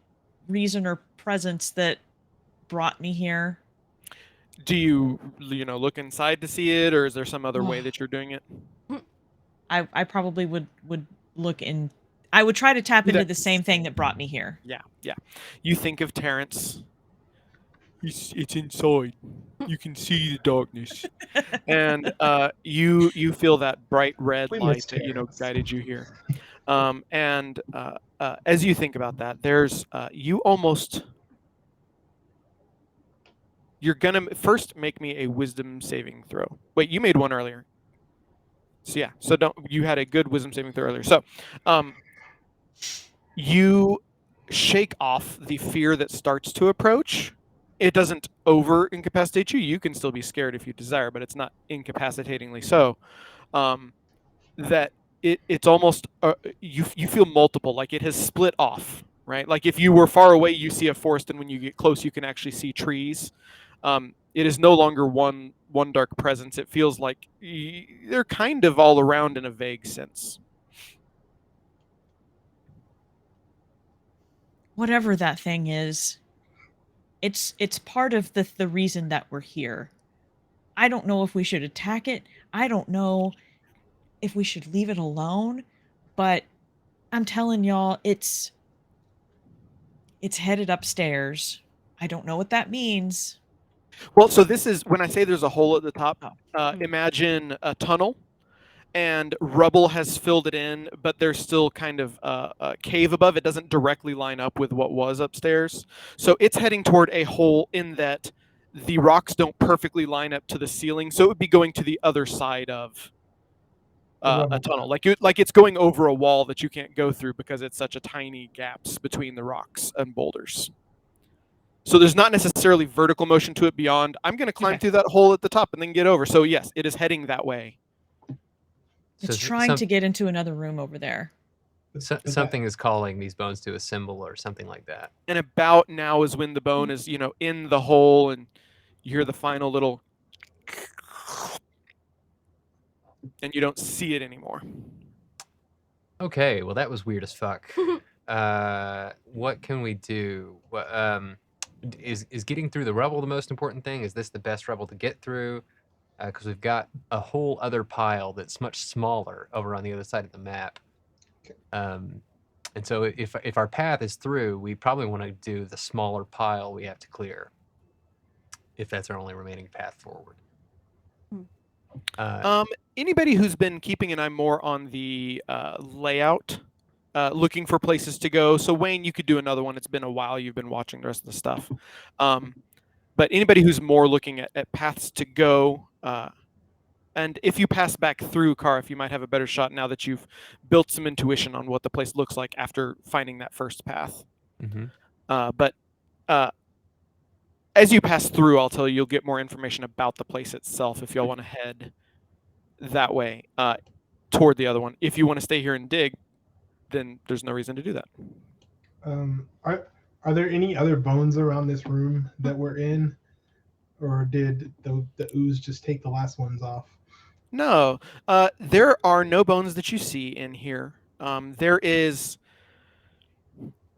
reason or presence that brought me here? Do you look inside to see it, or is there some other way that you're doing it? I probably would look in. I would try to tap into the same thing that brought me here. Yeah. You think of Terrence. It's inside. You can see the darkness, and you feel that bright red light that guided you here. And as you think about that, there's you're gonna first make me a wisdom saving throw. Wait, you made one earlier. So you had a good wisdom saving throw earlier. So you shake off the fear that starts to approach. It doesn't over incapacitate you. You can still be scared if you desire, but it's not incapacitatingly so. That it's almost you feel multiple, like it has split off, right? Like if you were far away, you see a forest, and when you get close, you can actually see trees. It is no longer one dark presence. It feels like they're kind of all around in a vague sense. Whatever that thing is, it's part of the reason that we're here. I don't know if we should attack it. I don't know if we should leave it alone, but I'm telling y'all, it's headed upstairs. I don't know what that means. Well, so this is when I say there's a hole at the top. Imagine a tunnel, and rubble has filled it in, but there's still kind of a cave above. It doesn't directly line up with what was upstairs. So it's heading toward a hole in that the rocks don't perfectly line up to the ceiling. So it would be going to the other side of a tunnel. Like it's going over a wall that you can't go through because it's such a tiny gaps between the rocks and boulders. So there's not necessarily vertical motion to it beyond, I'm going to climb through that hole at the top and then get over. So yes, it is heading that way. It's trying to get into another room over there. Something is calling these bones to assemble or something like that. And about now is when the bone is, in the hole, and you hear the final little, and you don't see it anymore. Okay, well that was weird as fuck. What can we do? Is getting through the rubble the most important thing? Is this the best rubble to get through? Because we've got a whole other pile that's much smaller over on the other side of the map. And so if our path is through, we probably want to do the smaller pile we have to clear, if that's our only remaining path forward. Anybody who's been keeping an eye more on the layout, looking for places to go. So Wayne, you could do another one. It's been a while. You've been watching the rest of the stuff. But anybody who's more looking at paths to go, and if you pass back through Caraf, you might have a better shot now that you've built some intuition on what the place looks like after finding that first path. Mm-hmm. But as you pass through, I'll tell you, you'll get more information about the place itself if y'all want to head that way toward the other one. If you want to stay here and dig, then there's no reason to do that. Are there any other bones around this room that we're in, or did the ooze just take the last ones off? No, there are no bones that you see in here. There is,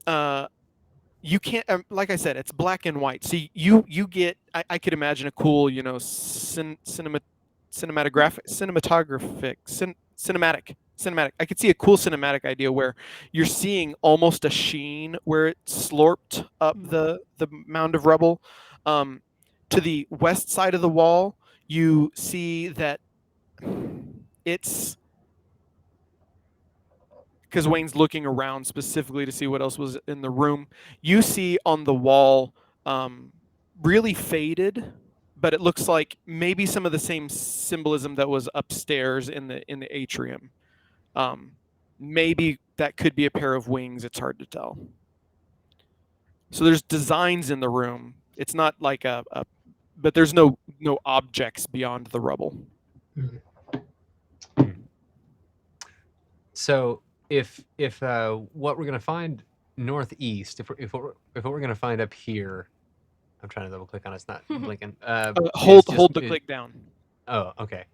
you can't, like I said, it's black and white. So you get, I could imagine a cool, cinematic cinematic. I could see a cool cinematic idea where you're seeing almost a sheen where it slurped up the mound of rubble. To the west side of the wall, you see that it's because Wayne's looking around specifically to see what else was in the room. You see on the wall, really faded, but it looks like maybe some of the same symbolism that was upstairs in the atrium. Maybe that could be a pair of wings. It's hard to tell. So there's designs in the room. It's not like but there's no objects beyond the rubble. So if what we're gonna find northeast, if what we're gonna find up here, I'm trying to double click on it, it's not blinking. Hold the click down. Oh, okay.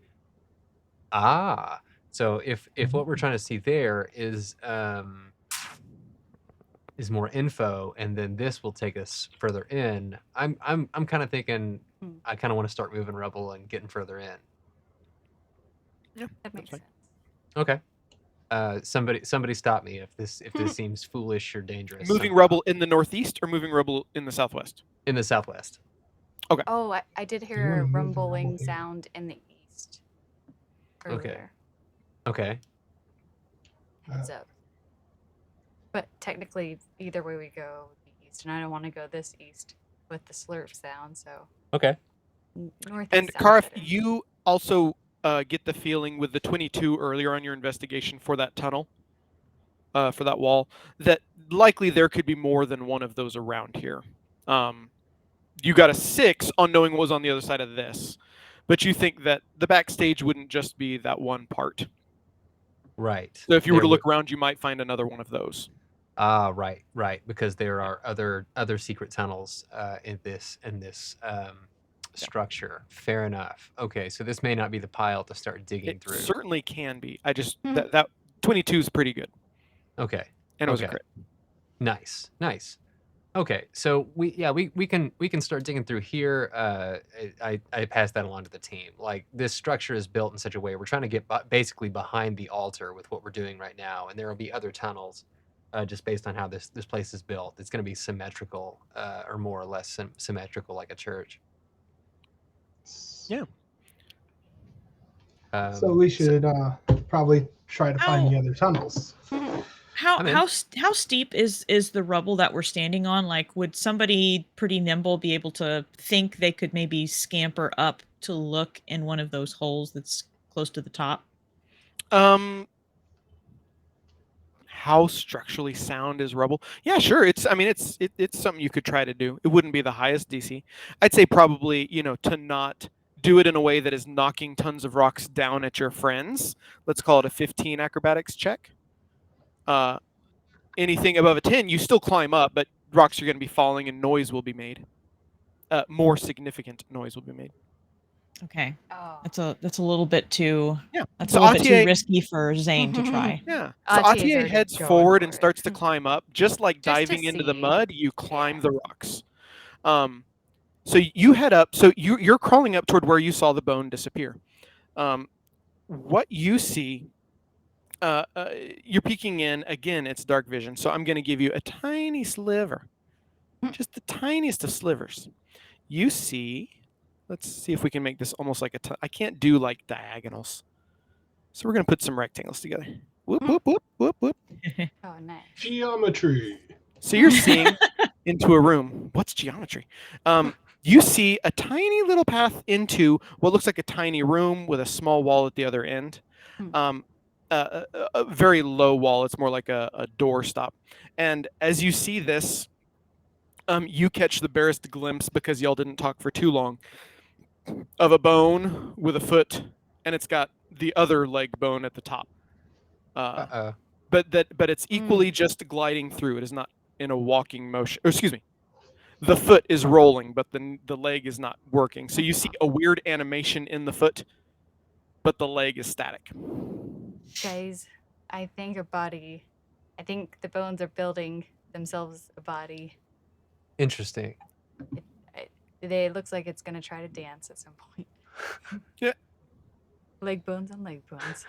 Ah, so if what we're trying to see there is more info, and then this will take us further in. I'm kind of thinking I kind of want to start moving rubble and getting further in. Yeah, That makes sense. Okay. Somebody stop me if this seems foolish or dangerous. Moving somehow. rubble in the northeast or moving rubble in the southwest? In the southwest. Okay. Oh, I did you hear a wanna move the rumbling rubble here? sound in the east earlier. Okay. Heads up. But technically, either way we go would be east, and I don't want to go this east with the slurp sound, so Okay. northeast. And sounds Caraf, better. you also get the feeling with the 22 earlier on your investigation for that tunnel, for that wall, that likely there could be more than one of those around here. You got a 6 on knowing what was on the other side of this, but you think that the backstage wouldn't just be that one part. Right. So if you were There to look would- around, you might find another one of those. right, because there are other secret tunnels in this structure. Fair enough. Okay, so this may not be the pile to start digging It through. certainly can be. I just that 22 is pretty good, Okay. and it was a Okay. crit. Nice. Okay, so we can start digging through here. I passed that along to the team. Like, this structure is built in such a way we're trying to get basically behind the altar with what we're doing right now, and there will be other tunnels, just based on how this place is built. It's going to be symmetrical, or more or less symmetrical, like a church. Yeah. So we should probably try to find Ow. the other tunnels. How I'm in. how steep is the rubble that we're standing on? Like, would somebody pretty nimble be able to think they could maybe scamper up to look in one of those holes that's close to the top? How structurally sound is rubble? Yeah, sure. It's something you could try to do. It wouldn't be the highest DC. I'd say probably, to not do it in a way that is knocking tons of rocks down at your friends. Let's call it a 15 acrobatics check. Anything above a 10, you still climb up, but rocks are going to be falling and noise will be made. More significant noise will be made. Okay, Oh. that's a little bit too. Yeah. That's So a little bit too Atiye- risky for Zane to try. Yeah. So Atiye's Atiye already heads going forward for and it. starts to climb up, just like Just to diving into the see. mud. You climb Yeah. the rocks. So you head up. So you're crawling up toward where you saw the bone disappear. What you see, you're peeking in. Again, it's dark vision. So I'm going to give you a tiny sliver, just the tiniest of slivers. You see. Let's see if we can make this almost like I can't do like diagonals. So we're going to put some rectangles together. Whoop, whoop, whoop, whoop, whoop. Oh, nice. Geometry. So you're seeing into a room. What's geometry? You see a tiny little path into what looks like a tiny room with a small wall at the other end. A very low wall. It's more like a door stop. And as you see this, you catch the barest glimpse, because y'all didn't talk for too long, of a bone with a foot, and it's got the other leg bone at the top. But it's equally just gliding through. It is not in a walking motion. Or, excuse me. The foot is rolling, but the leg is not working. So you see a weird animation in the foot, but the leg is static. Guys, I think the bones are building themselves a body. Interesting. It looks like it's gonna try to dance at some point. Yeah. Leg bones on leg bones.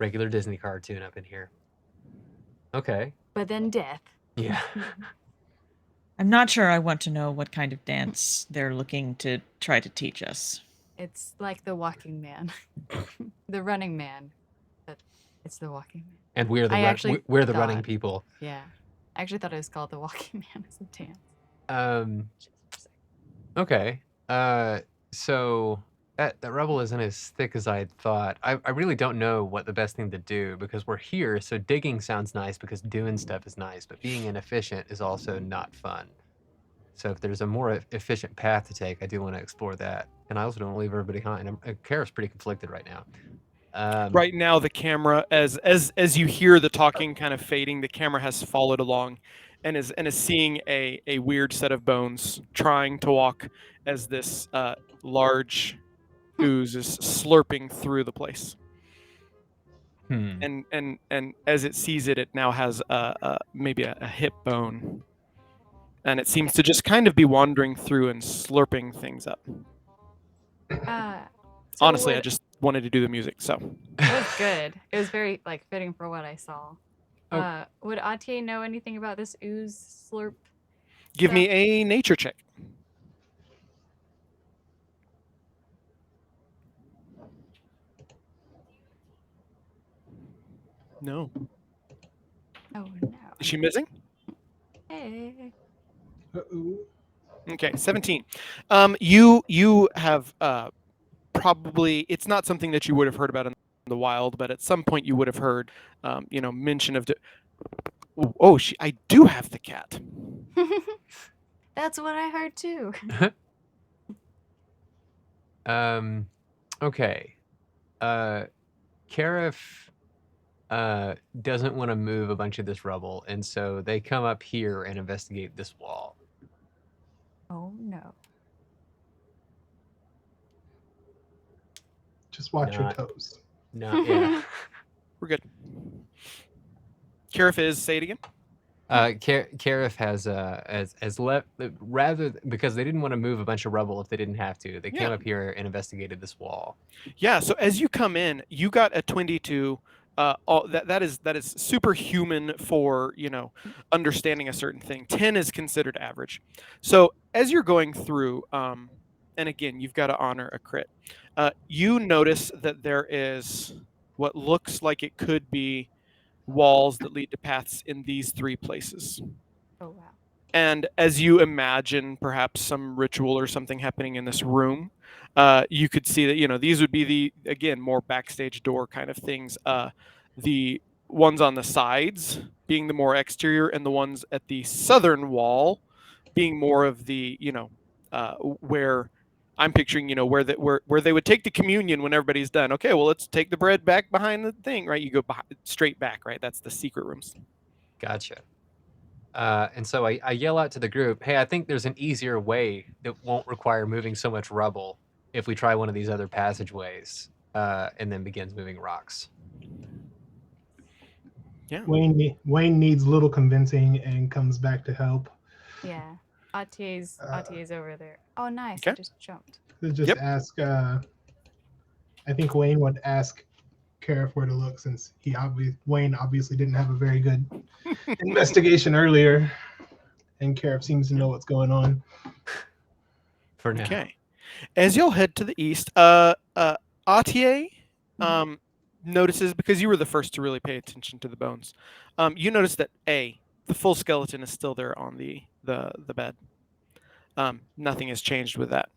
Regular Disney cartoon up in here. Okay. But then death. Yeah. I'm not sure I want to know what kind of dance they're looking to try to teach us. It's like the walking man. The running man. But it's the walking man. And we're the I actually we're the running thought- people. Yeah. I actually thought it was called the walking man as a dance. Um okay. So that rubble isn't as thick as I thought. I really don't know what the best thing to do because we're here, so digging sounds nice because doing stuff is nice, but being inefficient is also not fun. So if there's a more efficient path to take, I do want to explore that. And I also don't want to leave everybody behind. Caraf's pretty conflicted right now. Right now, the camera, as you hear the talking kind of fading, the camera has followed along, and is seeing a weird set of bones trying to walk as this large ooze is slurping through the place. Hmm. And as it sees it, it now has maybe a hip bone, and it seems to just kind of be wandering through and slurping things up. So Honestly, I just wanted to do the music, so. It was good. It was very like fitting for what I saw. Oh. Would Atiye know anything about this ooze slurp? Give me a nature check. No. Oh no. Is she missing? Hey. Uh-oh. Okay, 17. You have probably, it's not something that you would have heard about in the wild, but at some point you would have heard, mention of. I do have the cat. That's what I heard too. Okay. Caraf doesn't want to move a bunch of this rubble, and so they come up here and investigate this wall. Oh no. Just watch your toes. No, yeah. We're good. Caraf is, say it again. Caraf has left rather because they didn't want to move a bunch of rubble if they didn't have to. They came up here and investigated this wall. Yeah. So as you come in, you got a 22. That is superhuman for understanding a certain thing. 10 is considered average. So as you're going through, and again, you've got to honor a crit. You notice that there is what looks like it could be walls that lead to paths in these three places. Oh wow. And as you imagine perhaps some ritual or something happening in this room, you could see that these would be the, again, more backstage door kind of things. The ones on the sides being the more exterior, and the ones at the southern wall being more of the where I'm picturing where they would take the communion when everybody's done. Okay, well, let's take the bread back behind the thing, right? You go straight back, right? That's the secret rooms. Gotcha. And so I yell out to the group, hey, I think there's an easier way that won't require moving so much rubble if we try one of these other passageways, and then begins moving rocks. Yeah. Wayne needs little convincing and comes back to help. Yeah. Atiye's over there. Oh nice. Okay. I just jumped. Just ask. I think Wayne would ask Caraf where to look, since Wayne obviously didn't have a very good investigation earlier, and Caraf seems to know what's going on. For now. Okay. As y'all head to the east, Atiye notices, because you were the first to really pay attention to the bones, you notice that the full skeleton is still there on the bed. Nothing has changed with that.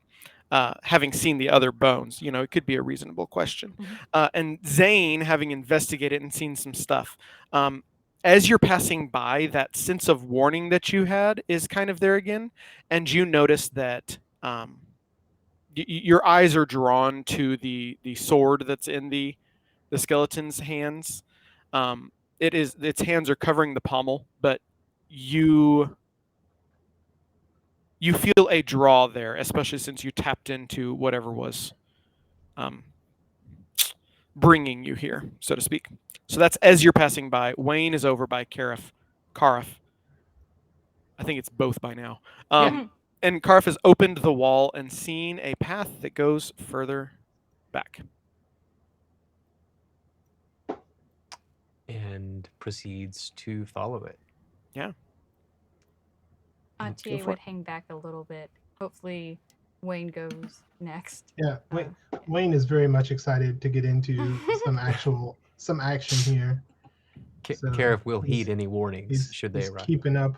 Having seen the other bones, it could be a reasonable question. And Zane, having investigated and seen some stuff, as you're passing by, that sense of warning that you had is kind of there again, and you notice that your eyes are drawn to the sword that's in the skeleton's hands. Its hands are covering the pommel, but you feel a draw there, especially since you tapped into whatever was bringing you here, so to speak. So that's as you're passing by. Wayne is over by Caraf. I think it's both by now. And Caraf has opened the wall and seen a path that goes further back. and proceeds to follow it. Yeah. Let's go Atiye for would it. hang back a little bit. Hopefully, Wayne goes next. Yeah, Wayne is very much excited to get into some action here. So Caraf will he's- heed any warnings should they he's arrive. keeping up.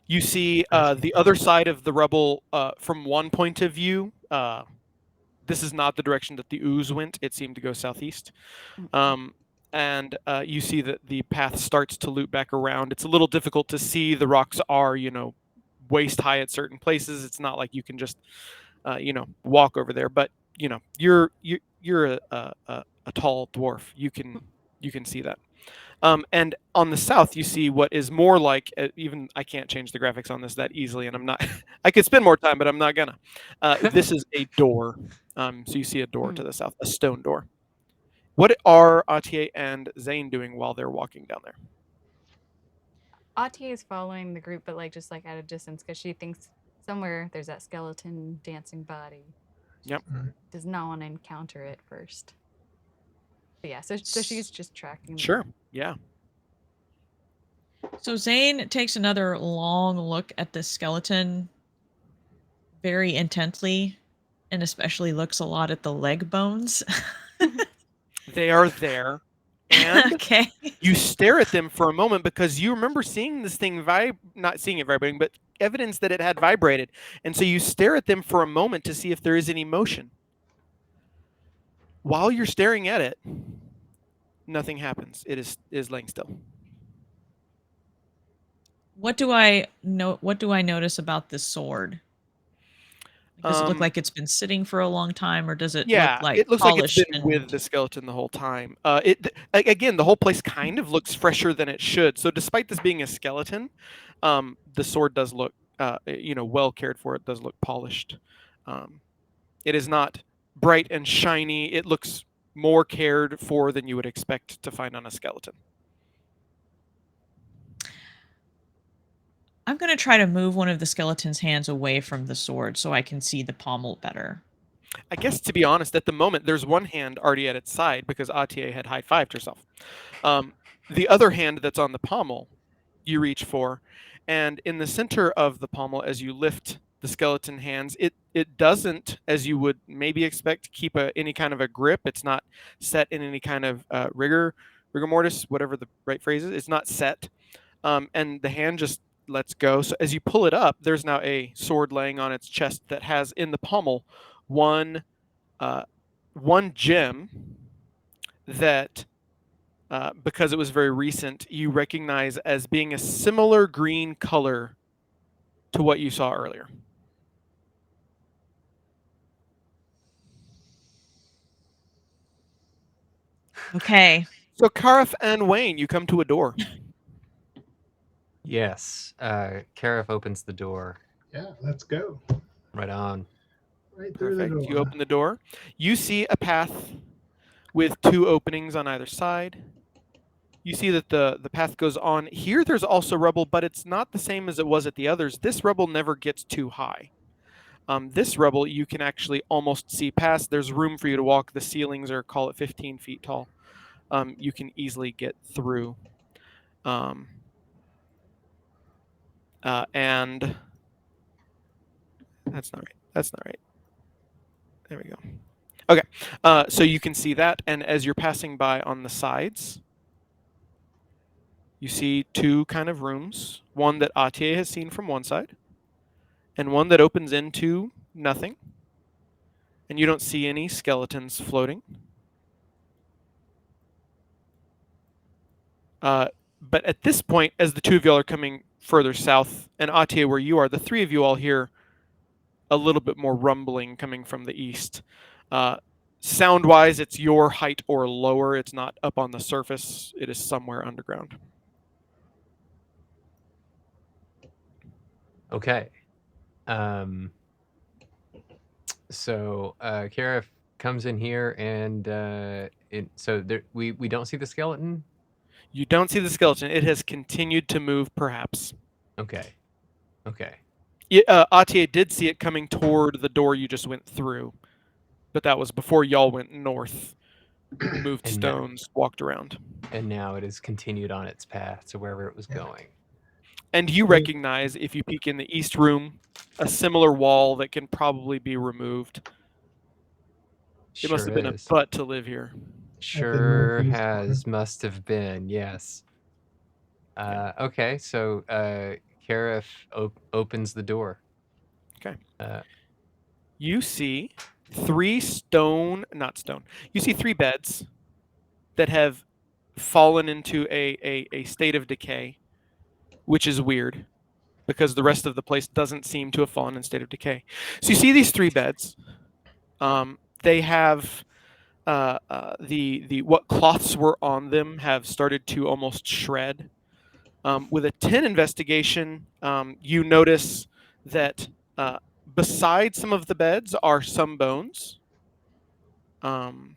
You see As the other side of the rubble from one point of view. This is not the direction that the ooze went. It seemed to go southeast. And you see that the path starts to loop back around. It's a little difficult to see. The rocks are, waist high at certain places. It's not like you can just, walk over there. But you're a tall dwarf. You can see that. And on the south, you see what is more like even I can't change the graphics on this that easily, and I'm not. I could spend more time, but I'm not gonna. This is a door. So you see a door to the south, a stone door. What are Atiye and Zane doing while they're walking down there? Atiye is following the group, but just at a distance because she thinks somewhere there's that skeleton dancing body. Yep. Does not want to encounter it first. But yeah, so she's just tracking. Sure. Yeah. So Zane takes another long look at the skeleton very intently, and especially looks a lot at the leg bones. They are there. And Okay. you stare at them for a moment because you remember seeing this thing not seeing it vibrating, but evidence that it had vibrated. And so you stare at them for a moment to see if there is any motion. While you're staring at it, nothing happens. It is laying still. What do I notice about this sword? Does it look like it's been sitting for a long time, or does it look like it looks like it's polished been with the skeleton the whole time. Again, the whole place kind of looks fresher than it should. So despite this being a skeleton, the sword does look, well cared for. It does look polished. It is not bright and shiny. It looks more cared for than you would expect to find on a skeleton. I'm going to try to move one of the skeleton's hands away from the sword so I can see the pommel better. I guess, to be honest, at the moment, there's one hand already at its side because Atiye had high-fived herself. The other hand that's on the pommel, you reach for, and in the center of the pommel, as you lift the skeleton hands, it doesn't, as you would maybe expect, keep any kind of a grip. It's not set in any kind of rigor mortis, whatever the right phrase is. It's not set, and the hand just lets go. So as you pull it up, there's now a sword laying on its chest that has in the pommel one gem that, because it was very recent, you recognize as being a similar green color to what you saw earlier. Okay. So Caraf and Wayne, you come to a door. Yes. Caraf opens the door. Yeah, let's go. Right on. Right through the Perfect. door. You open the door. You see a path with two openings on either side. You see that the path goes on. Here there's also rubble, but it's not the same as it was at the others. This rubble never gets too high. This rubble you can actually almost see past. There's room for you to walk. The ceilings are, call it 15 feet tall. You can easily get through. And that's not right. That's not right. There we go. Okay, so you can see that, and as you're passing by on the sides, you see two kind of rooms. One that Atiye has seen from one side, and one that opens into nothing. And you don't see any skeletons floating. But at this point, as the two of y'all are coming further south, and Atiye where you are, the three of you all hear a little bit more rumbling coming from the east. Sound-wise, it's your height or lower. It's not up on the surface. It is somewhere underground. Okay. So Caraf comes in here, and we don't see the skeleton. You don't see the skeleton. It has continued to move, perhaps. Okay. Atiye did see it coming toward the door you just went through, but that was before y'all went north. moved And now- stones, walked around. And now it has continued on its path to wherever it was going. And you recognize, if you peek in the east room, a similar wall that can probably be removed. It must Sure have been a is. butt to live here. Sure northeast has. Must have been. Yes. Okay. So Caraf opens the door. Okay. Uh, You see three You see three beds that have fallen into a state of decay, which is weird because the rest of the place doesn't seem to have fallen in state of decay. So you see these three beds. They have the what cloths were on them have started to almost shred. With a 10 investigation, you notice that beside some of the beds are some bones. Um,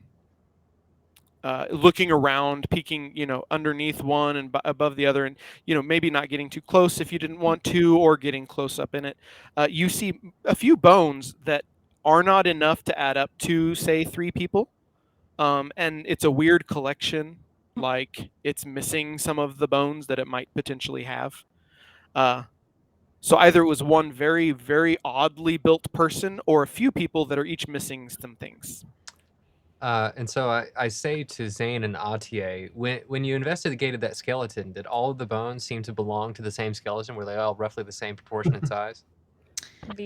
Looking around, peeking, underneath one and above the other, and maybe not getting too close if you didn't want to, or getting close up in it. You see a few bones that are not enough to add up to, say, three people. And it's a weird collection, like it's missing some of the bones that it might potentially have. So either it was one very, very oddly built person, or a few people that are each missing some things. and so I say to Zane and Atiye, when you investigated that skeleton, did all of the bones seem to belong to the same skeleton? Were they all roughly the same proportionate size?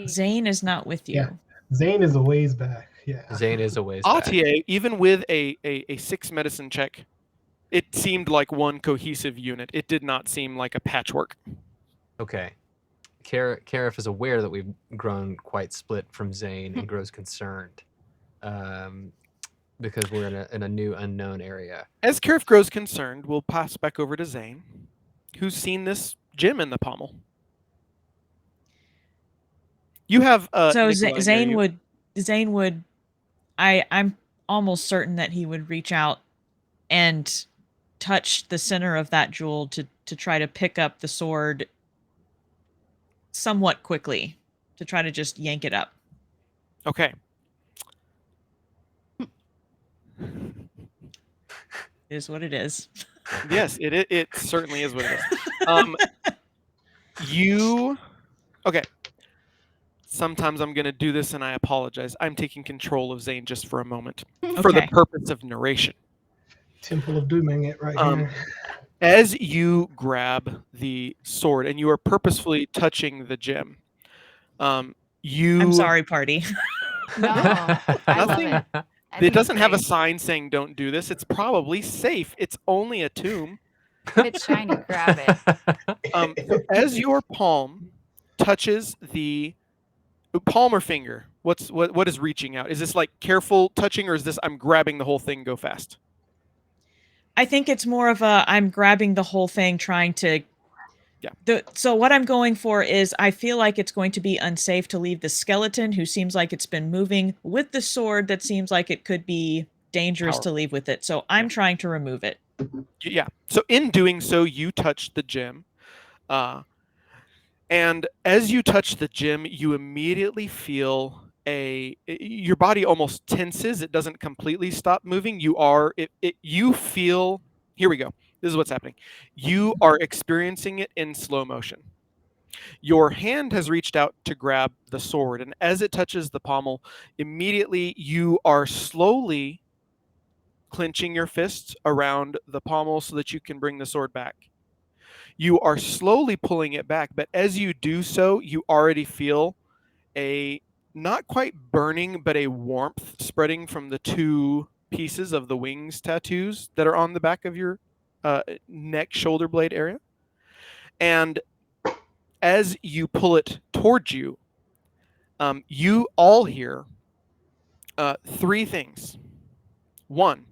Zane is not with you. Yeah. Zane is a ways back. Yeah. Zane is a ways back. Atiye, even with a 6 medicine check, it seemed like one cohesive unit. It did not seem like a patchwork. Okay. Caraf is aware that we've grown quite split from Zane and grows concerned because we're in a new unknown area. As Caraf grows concerned, we'll pass back over to Zane, who's seen this gem in the pommel. You have So Nikolai near Zane you. would I'm almost certain that he would reach out and touch the center of that jewel to try to pick up the sword somewhat quickly, to try to just yank it up. Okay. It is what it is. Yes, it certainly is what it is. Okay. Sometimes I'm going to do this, and I apologize. I'm taking control of Zane just for a moment, for the Okay. purpose of narration. Temple of Dooming it right here. As you grab the sword and you are purposefully touching the gem, you. I'm sorry, party. No, I love it. I It think it's doesn't have a great. sign saying "Don't do this." It's probably safe. It's only a tomb. If it's shiny, grab it. So as your palm touches the palm or finger, what is reaching out? Is this like careful touching, or is this I'm grabbing the whole thing, go fast? I think it's more of a I'm grabbing the whole thing, trying to. Yeah. So what I'm going for is I feel like it's going to be unsafe to leave the skeleton, who seems like it's been moving, with the sword that seems like it could be dangerous to leave with it. So I'm trying to remove it. Yeah. So in doing so, you touch the gem. And as you touch the gem, you immediately feel your body almost tenses. It doesn't completely stop moving. You feel, here we go. This is what's happening. You are experiencing it in slow motion. Your hand has reached out to grab the sword, and as it touches the pommel, immediately you are slowly clenching your fists around the pommel so that you can bring the sword back. You are slowly pulling it back, but as you do so, you already feel a not quite burning, but a warmth spreading from the two pieces of the wings tattoos that are on the back of your neck, shoulder blade area. And as you pull it towards you, you all hear three things. One,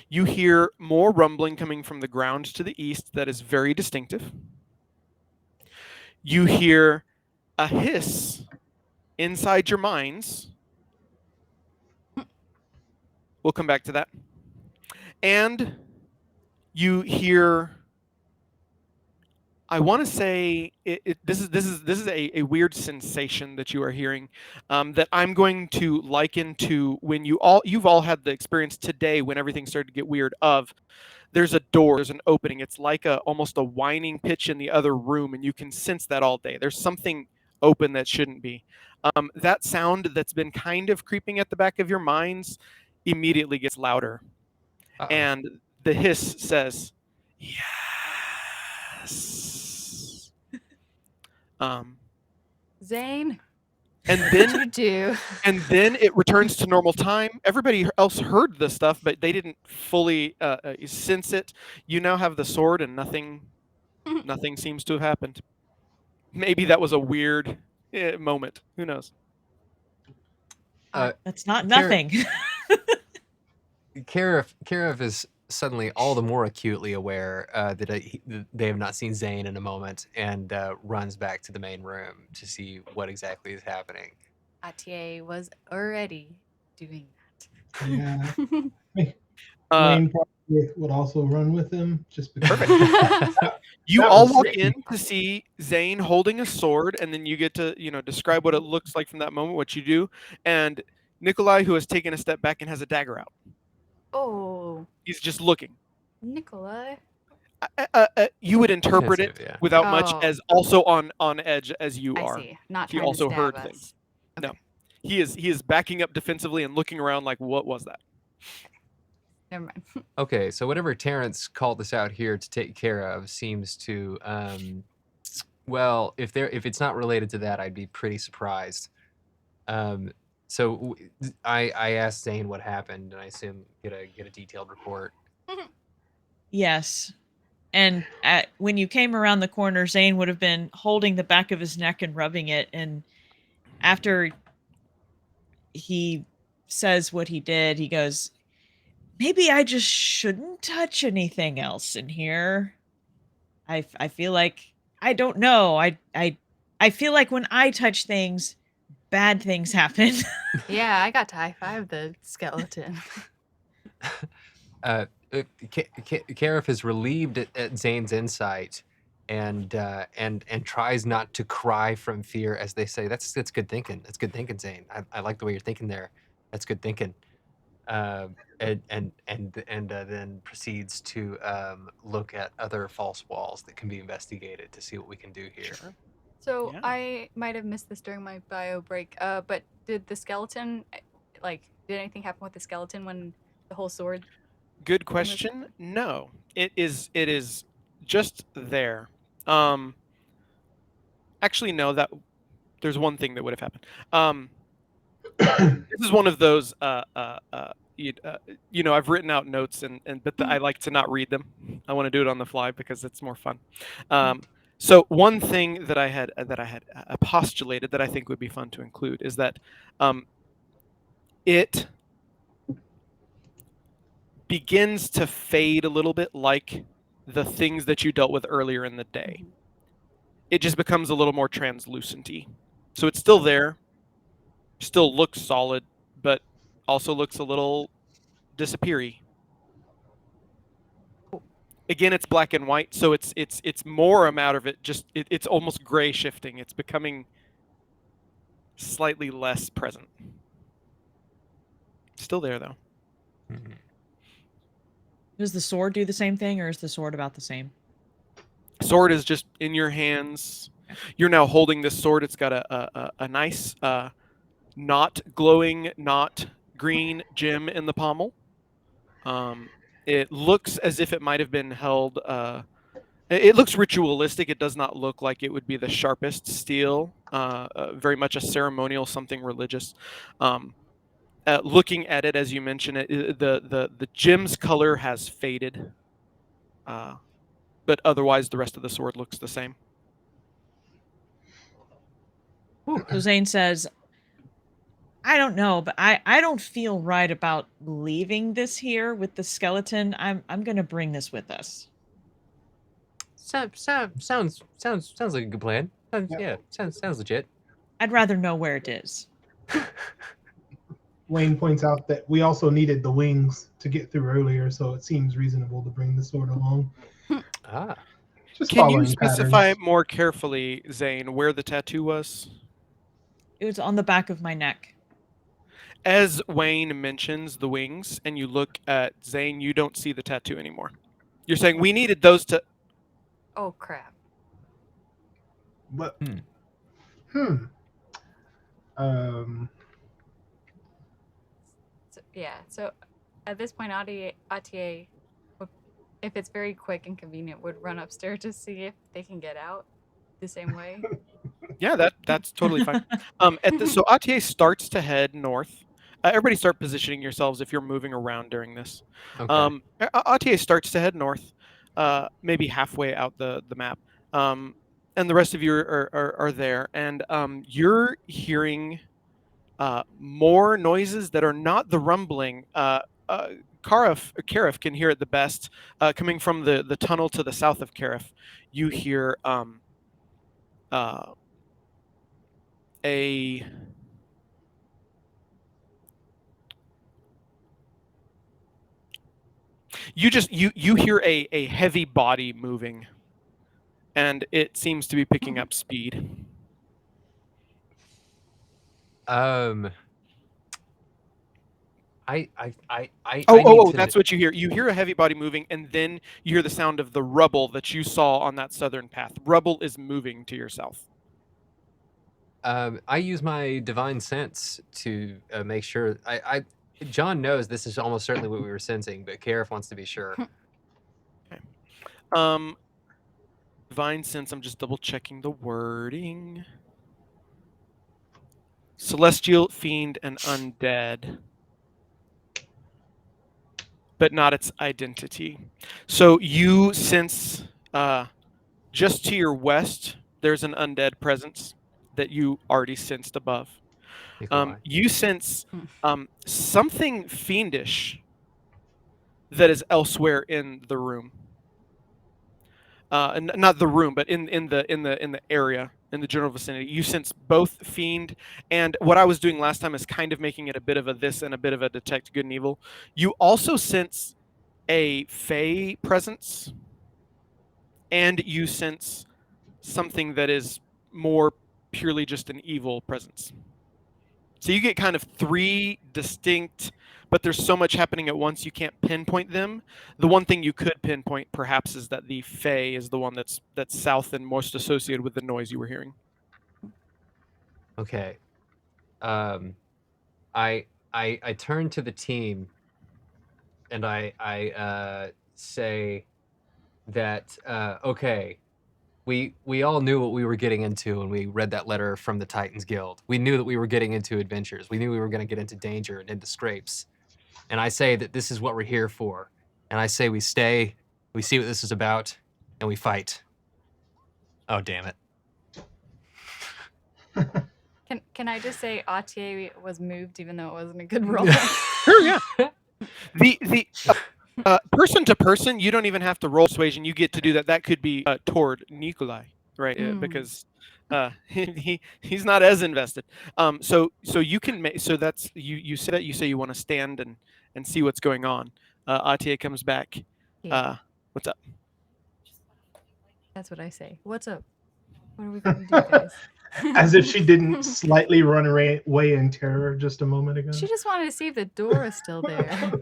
you hear more rumbling coming from the ground to the east that is very distinctive. You hear a hiss inside your minds. We'll come back to that. And you hear I want to say this is a weird sensation that you are hearing, that I'm going to liken to when you've all had the experience today when everything started to get weird. Of there's a door, there's an opening. It's like almost a whining pitch in the other room, and you can sense that all day. There's something open that shouldn't be. That sound that's been kind of creeping at the back of your minds immediately gets louder, Uh-oh. and the hiss says, "Yes." Zane, And what then did you do? and then it returns to normal time. Everybody else heard the stuff, but they didn't fully sense it. You now have the sword, and nothing seems to have happened. Maybe that was a weird moment. Who knows? That's not Kara- nothing. Caraf is suddenly all the more acutely aware that they have not seen Zane in a moment, and runs back to the main room to see what exactly is happening. Atiye was already doing Yeah. that. Wayne probably would also run with him just because. You That all was walk sick. in to see Zane holding a sword, and then you get to describe what it looks like from that moment, what you do, and Nikolai, who has taken a step back and has a dagger out. Oh, He's just looking. Nikolai. You would interpret it Defensive, yeah. without much Oh. as also on edge as you I are. see. Not He trying also to heard stab us. things. No, he is backing up defensively and looking around like, what was that? Never mind. Okay, so whatever Terrence called us out here to take care of seems to, well, if it's not related to that, I'd be pretty surprised. So I asked Zane what happened, and I assume get a detailed report. Yes. And when you came around the corner, Zane would have been holding the back of his neck and rubbing it. And after he says what he did, he goes, maybe I just shouldn't touch anything else in here. I feel like, I don't know. I feel like when I touch things, bad things happen. Yeah, I got to high five the skeleton. Caraf is relieved at Zane's insight, and tries not to cry from fear as they say, "That's good thinking. That's good thinking, Zane. I like the way you're thinking there. That's good thinking." And then proceeds to look at other false walls that can be investigated to see what we can do here. Sure. So Yeah. I might have missed this during my bio break. But did the skeleton, did anything happen with the skeleton when the whole sword? Good question. No, it is just there. Actually, no. That there's one thing that would have happened. This is one of those. I've written out notes, but I like to not read them. I want to do it on the fly because it's more fun. So one thing that I had postulated that I think would be fun to include is that it begins to fade a little bit like the things that you dealt with earlier in the day. It just becomes a little more translucent-y. So it's still there, still looks solid, but also looks a little disappeary. Again, it's black and white, so it's more amount of it. Just it's almost gray shifting. It's becoming slightly less present. Still there though. Mhm. Does the sword do the same thing, or is the sword about the same? Sword is just in your hands. You're now holding this sword. It's got a nice not glowing, not green gem in the pommel. It looks as if it might have been held. It looks ritualistic. It does not look like it would be the sharpest steel. Very much a ceremonial, something religious. Looking at it, as you mentioned, the gem's color has faded, but otherwise the rest of the sword looks the same. So Zane says, I don't know, but I don't feel right about leaving this here with the skeleton. I'm gonna bring this with us. Sounds like a good plan. Sounds legit. I'd rather know where it is. Wayne points out that we also needed the wings to get through earlier, so it seems reasonable to bring the sword along. Ah, Just Can you following specify patterns. more carefully, Zane, where the tattoo was? It was on the back of my neck. As Wayne mentions the wings, and you look at Zane, you don't see the tattoo anymore. You're saying we needed those to. Oh crap. But Hmm. um, So, yeah. So at this point, Atiye, if it's very quick and convenient, would run upstairs to see if they can get out the same way. Yeah, that's totally fine. So Atiye starts to head north. Everybody start positioning yourselves if you're moving around during this. Okay. Atiye starts to head north, maybe halfway out the map. And the rest of you are there, and you're hearing more noises that are not the rumbling. Caraf can hear it the best, coming from the tunnel to the south of Caraf. You hear uh, a you hear a heavy body moving, and it seems to be picking up speed. Um, I need Oh, to. that's what you hear. You hear a heavy body moving, and then you hear the sound of the rubble that you saw on that southern path. Rubble is moving to your south. I use my divine sense to make sure. John knows this is almost certainly what we were sensing, but Caraf wants to be sure. Okay. Um, divine sense. I'm just double checking the wording. Celestial, fiend, and undead, but not its identity. So you sense just to your west, there's an undead presence that you already sensed above. Nikolai. You sense something fiendish that is elsewhere in the room. Not the room, but in the area, in the general vicinity. You sense both fiend and what I was doing last time is kind of making it a bit of a this and a bit of a detect good and evil. You also sense a fey presence, and you sense something that is more purely just an evil presence. So you get kind of three distinct, but there's so much happening at once you can't pinpoint them. The one thing you could pinpoint perhaps is that the Fey is the one that's south and most associated with the noise you were hearing. Okay. I turn to the team and I say that okay, we all knew what we were getting into when we read that letter from the Titans Guild. We knew that we were getting into adventures. We knew we were going to get into danger and into scrapes. And I say that this is what we're here for. And I say we stay, we see what this is about, and we fight. Oh, damn it. Can I just say Atiye was moved even though it wasn't a good roll? Sure, yeah. The person to person, you don't even have to roll persuasion. You get to do that. That could be toward Nikolai, right? Because he's not as invested. So you can make so that's you say that you say you want to stand and see what's going on. Atiye comes back. Yeah. What's up? That's what I say. What's up? What are we gonna do, guys? As if she didn't slightly run away in terror just a moment ago. She just wanted to see if the door is still there.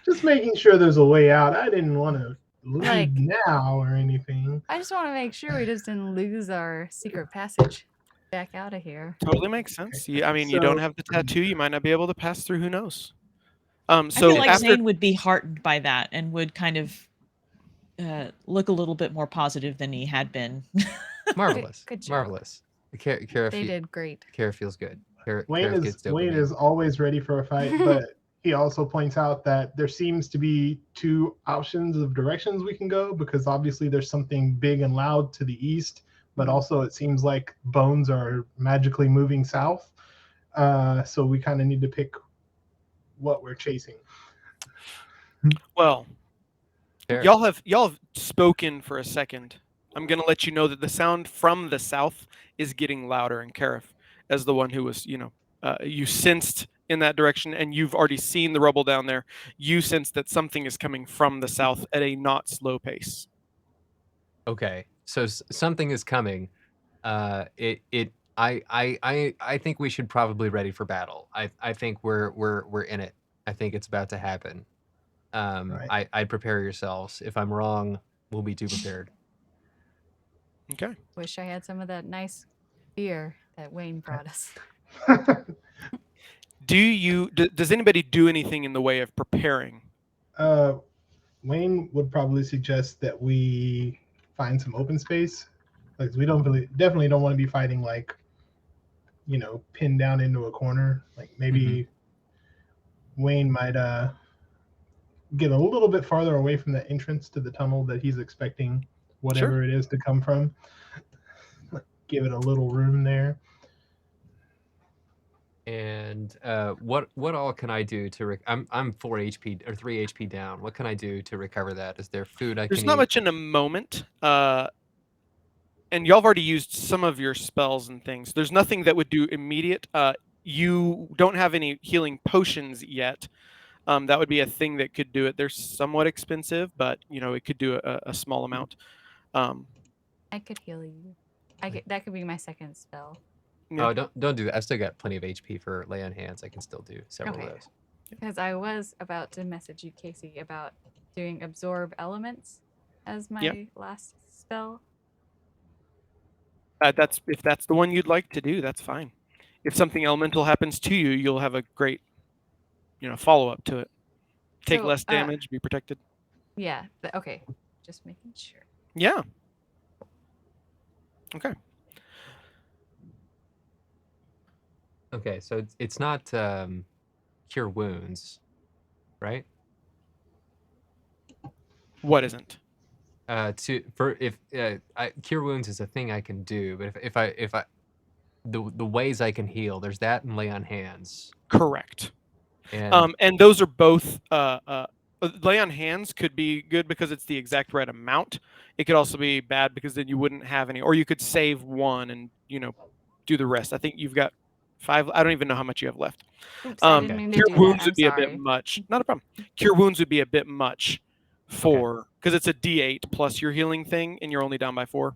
Just making sure there's a way out. I didn't want to leave Like- now or anything. I just want to make sure we just didn't lose our secret passage back out of here. Totally makes sense. Okay. I mean, you don't So- have the tattoo. You might not be able to pass through. Who knows? I So feel like after Zane would be heartened by that and would kind of look a little bit more positive than he had been. Marvelous. Good job. Marvelous. Kara They did great. feels good. Wayne Kara gets Wayne dopamine. is always ready for a fight, but he also points out that there seems to be two options of directions we can go, because obviously there's something big and loud to the east, but also it seems like bones are magically moving south. So we kind of need to pick what we're chasing. well, Kara. y'all have spoken for a second. I'm gonna let you know that the sound from the south is getting louder, and Caraf, as the one who was, you sensed in that direction, and you've already seen the rubble down there. You sense that something is coming from the south at a not slow pace. Okay, so something is coming. I think we should probably ready for battle. I think we're in it. I think it's about to happen. Right. I'd prepare yourselves. If I'm wrong, we'll be too prepared. Okay. Wish I had some of that nice beer that Wayne brought us. Does anybody do anything in the way of preparing? Wayne would probably suggest that we find some open space. Like we definitely don't want to be fighting like, pinned down into a corner. Like maybe Wayne might get a little bit farther away from the entrance to the tunnel that he's expecting whatever it is to come from. Give it a little room there. And what all can I do to? I'm 4 HP or 3 HP down. What can I do to recover that? Is there food I There's can not eat? much in a moment. And y'all have already used some of your spells and things. There's nothing that would do immediate. You don't have any healing potions yet. That would be a thing that could do it. They're somewhat expensive, but it could do a small amount. I could heal you. That could be my second spell. Yeah. Oh, don't do that. I've still got plenty of HP for lay on hands. I can still do several Okay. of those. Because I was about to message you, Casey, about doing absorb elements as my last spell. If that's the one you'd like to do, that's fine. If something elemental happens to you, you'll have a great, follow up to it. Take So, less damage, be protected. Yeah. Okay. Just making sure. Yeah. Okay. Okay, so it's not cure wounds, right? What isn't? Cure wounds is a thing I can do, but if I the ways I can heal, there's that and lay on hands. Correct. And And those are both lay on hands could be good because it's the exact right amount. It could also be bad because then you wouldn't have any, or you could save one and do the rest. I think you've got 5. I don't even know how much you have left. Oops, I didn't mean to Cure do wounds that. would I'm be a sorry. bit much. Not a problem. Cure wounds would be a bit much because it's a D8 plus your healing thing, and you're only down by 4.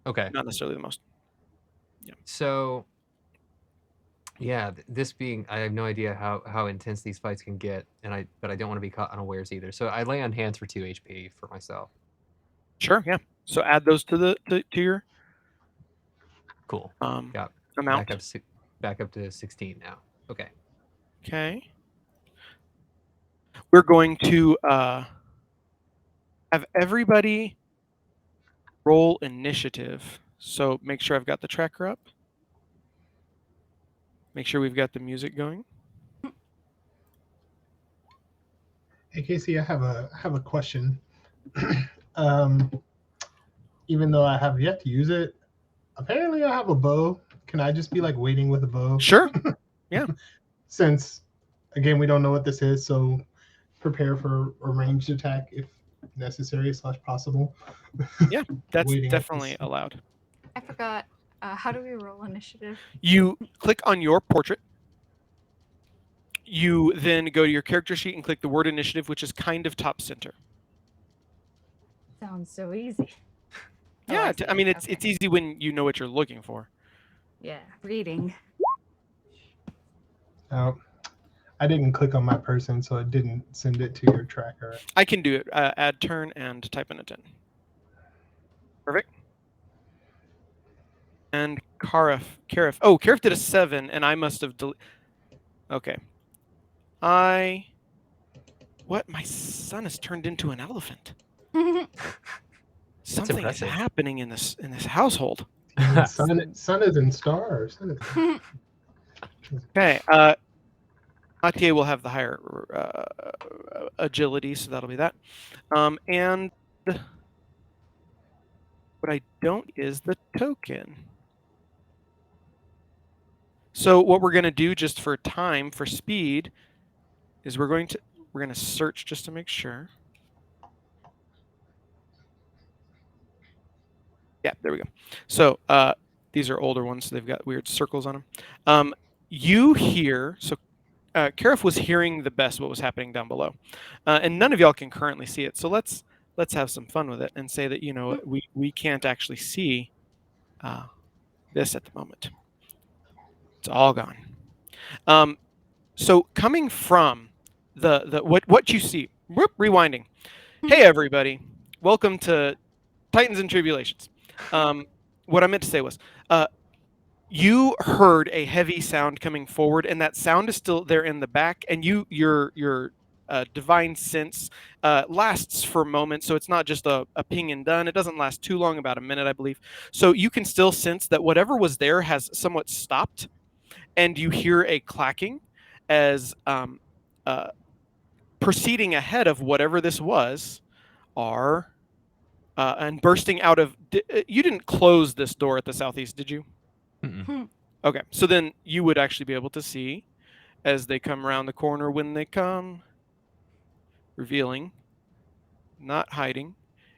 okay, Not necessarily the most. so yeah, this being, I have no idea how intense these fights can get, but I don't want to be caught unawares either. So I lay on hands for 2 HP for myself. Sure. Yeah. So add those to your Cool. Got amount. back up to 16 now. Okay. Okay. We're going to have everybody roll initiative. So make sure I've got the tracker up. Make sure we've got the music going. Hey Casey, I have a question. Even though I have yet to use it, apparently I have a bow. Can I just be like waiting with a bow? Sure. Yeah. Since again we don't know what this is, so prepare for a ranged attack if necessary / possible. Yeah, that's Waiting at definitely this. allowed. I forgot. How do we roll initiative? You click on your portrait. You then go to your character sheet and click the word initiative, which is kind of top center. Sounds so easy. Oh, Yeah, see. I mean it's Okay. easy when you know what you're looking for. Yeah, reading. I didn't click on my person, so it didn't send it to your tracker. I can do it. Add turn and type in a 10. Perfect. And Caraf. Oh, Caraf did a 7, and I must have okay. What? My son has turned into an elephant. Something is impressive. happening in this household. Sun is in stars. Okay. Atiye will have the higher agility, so that'll be that. And what I don't is the token. So what we're going to do just for time, for speed, is we're going to search just to make sure. Yeah, there we go. So these are older ones, so they've got weird circles on them. You hear, so Caraf was hearing the best what was happening down below. And none of y'all can currently see it. So let's let's have some fun with it and say that we can't actually see this at the moment. It's all gone. So coming from the what you see, rewinding. Hey everybody, welcome to Titans and Tribulations. What I meant to say was, you heard a heavy sound coming forward, and that sound is still there in the back, and your divine sense lasts for a moment, so it's not just a ping and done. It doesn't last too long, about a minute, I believe. So you can still sense that whatever was there has somewhat stopped, and you hear a clacking as proceeding ahead of whatever this was are and bursting out of. You didn't close this door at the southeast, did you? Mm-mm. Okay, so then you would actually be able to see as they come around the corner when they come, revealing, not hiding.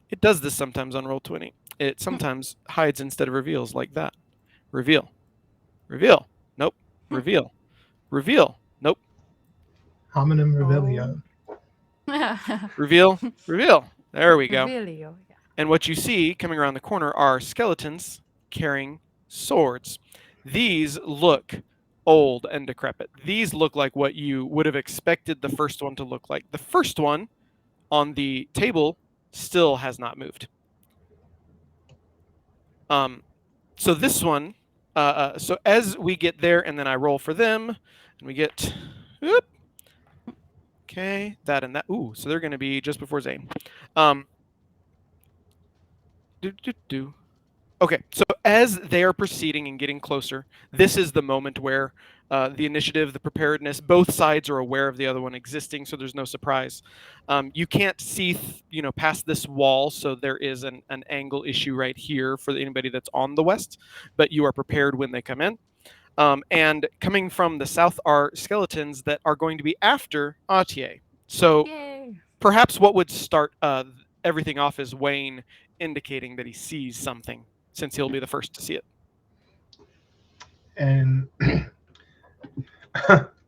It does this sometimes on Roll20. It sometimes hides instead of reveals, like that. Reveal. Reveal. Nope. Reveal. Reveal. Nope. Hominem revelio. Reveal. Reveal. There we go. Revelio, yeah. And what you see coming around the corner are skeletons carrying swords. These look old and decrepit. These look like what you would have expected the first one to look like. The first one on the table still has not moved. So this one, so as we get there, and then I roll for them, and we get, whoop, okay, that and that. Ooh, so they're going to be just before Zane. Okay, so as they are proceeding and getting closer, this is the moment where the initiative, the preparedness, both sides are aware of the other one existing, so there's no surprise. You can't see, past this wall, so there is an angle issue right here for anybody that's on the west, but you are prepared when they come in. And coming from the south are skeletons that are going to be after Atiye. So Yay. perhaps what would start everything off is Wayne indicating that he sees something, since he'll be the first to see it. And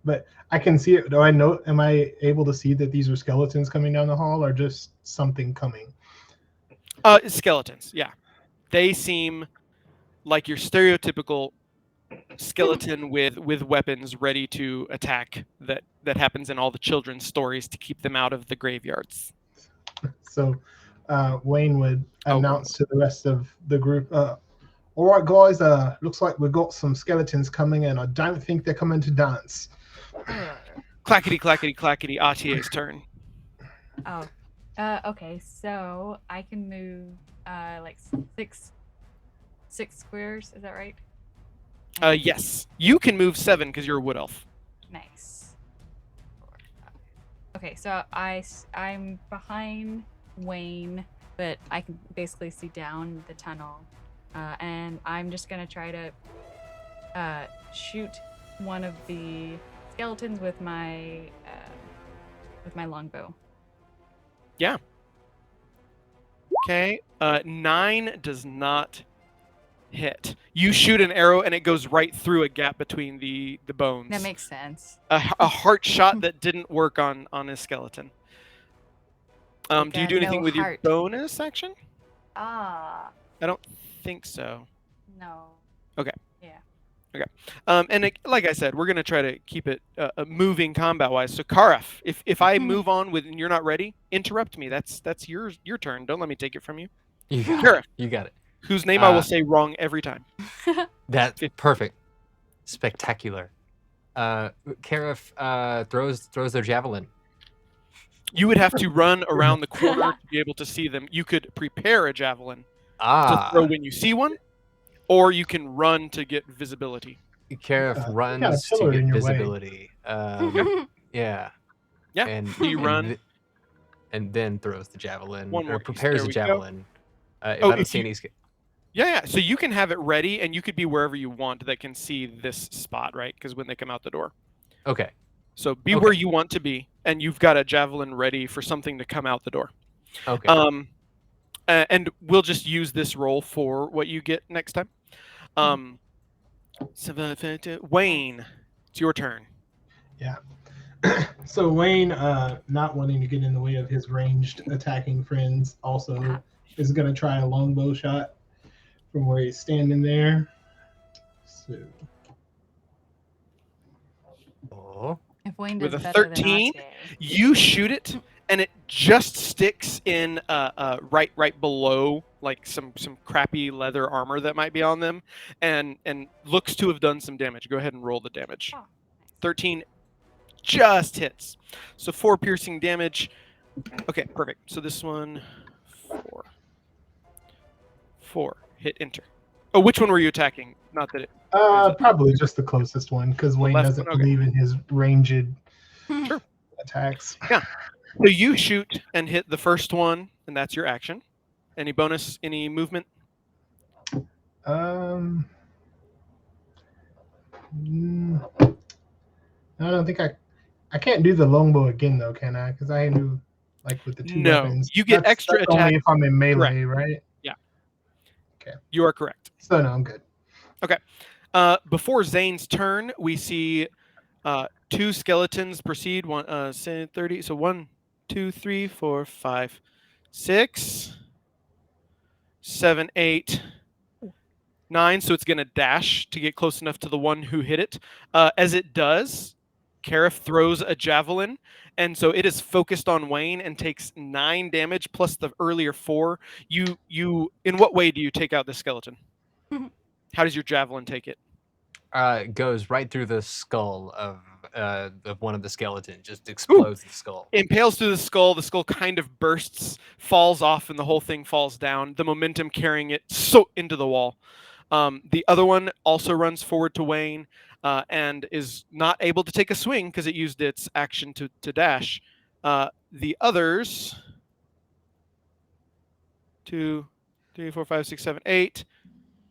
but I can see it. Am I able to see that these are skeletons coming down the hall, or just something coming? Skeletons, yeah. They seem like your stereotypical skeleton with weapons ready to attack that happens in all the children's stories to keep them out of the graveyards. So Wayne would announce to the rest of the group, all right, guys, looks like we've got some skeletons coming in. I don't think they're coming to dance. Clackety, clackety, clackety, Atiye's turn. Oh. Okay, so I can move like six squares, is that right? Yes. You can move 7 because you're a wood elf. Nice. 4, 5. Okay, so I'm behind Wayne, but I can basically see down the tunnel. And I'm just gonna try to shoot one of the skeletons with my longbow. Yeah. Okay. 9 does not hit. You shoot an arrow and it goes right through a gap between the bones. That makes sense. A heart shot that didn't work on a skeleton. Like do you do anything no with heart. your bonus action? Ah, I don't think so. no. Okay. Yeah. And like I said, we're gonna try to keep it moving combat-wise. So Caraf, if I move on with and you're not ready, interrupt me. That's your turn. Don't let me take it from you. You got Caraf, it. You got it. whose name I will say wrong every time. That's perfect. Spectacular. Caraf throws their javelin. You would have to run around the corner to be able to see them. You could prepare a javelin to throw when you see one, or you can run to get visibility. Caraf You runs got a to pillar in get your way. visibility. Yeah. Yeah. And So you run. and then throws the javelin, One or more piece. prepares There the we go. javelin. If I Oh, don't if see you- any. Yeah. So you can have it ready, and you could be wherever you want that can see this spot, right? Because when they come out the door. Okay. So be Okay. where you want to be, and you've got a javelin ready for something to come out the door. Okay. And we'll just use this roll for what you get next time. Wayne, it's your turn. Yeah. So Wayne, not wanting to get in the way of his ranged attacking friends, also is going to try a longbow shot from where he's standing there. So Oh. If Wayne With does a better than 13, Atiye. you shoot it, and it just sticks in right below like some crappy leather armor that might be on them, and looks to have done some damage. Go ahead and roll the damage. Oh, 13 just hits. So 4 piercing damage. Okay, perfect. So this one, 4 hit enter. Oh, which one were you attacking? Not that it. Is it probably just the closest one because the Wayne left doesn't one? Okay, believe in his ranged sure. attacks. Yeah. So you shoot and hit the first one, and that's your action. Any bonus? Any movement? Um, I don't think I can't do the longbow again though, can I? Because I knew like with the two No. weapons. You get extra that's attack. only if I'm in Correct. melee, right? Yeah. Okay. You are correct. So no, I'm good. Okay. Before Zane's turn, we see 2 skeletons proceed. 30. So 1, 2, 3, 4, 5, 6, 7, 8, 9. So it's going to dash to get close enough to the one who hit it. As it does, Caraf throws a javelin, and so it is focused on Wayne and takes 9 damage plus the earlier 4. You in what way do you take out the skeleton? How does your javelin take it? It goes right through the skull of one of the skeletons. Just explodes the skull. Impales through the skull kind of bursts, falls off, and the whole thing falls down, the momentum carrying it so into the wall. The other one also runs forward to Wayne and is not able to take a swing because it used its action to dash. The others, 2, 3, 4, 5, 6, 7, 8,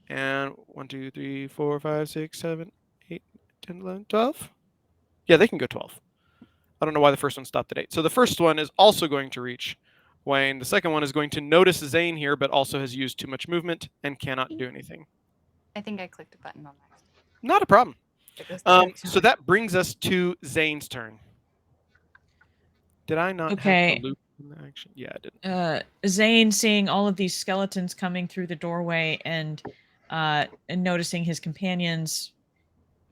and 1, 2, 3, 4, 5, 6, 7, 8, 10, 11, 12. Yeah, they can go 12. I don't know why the first one stopped at 8. So the first one is also going to reach Wayne. The second one is going to notice Zane here, but also has used too much movement and cannot do anything. I think I clicked a button on my. Not a problem. It goes to next So that brings us to Zane's turn. Did I not Okay. have the loop in the action? Yeah, I didn't. Zane, seeing all of these skeletons coming through the doorway and noticing his companions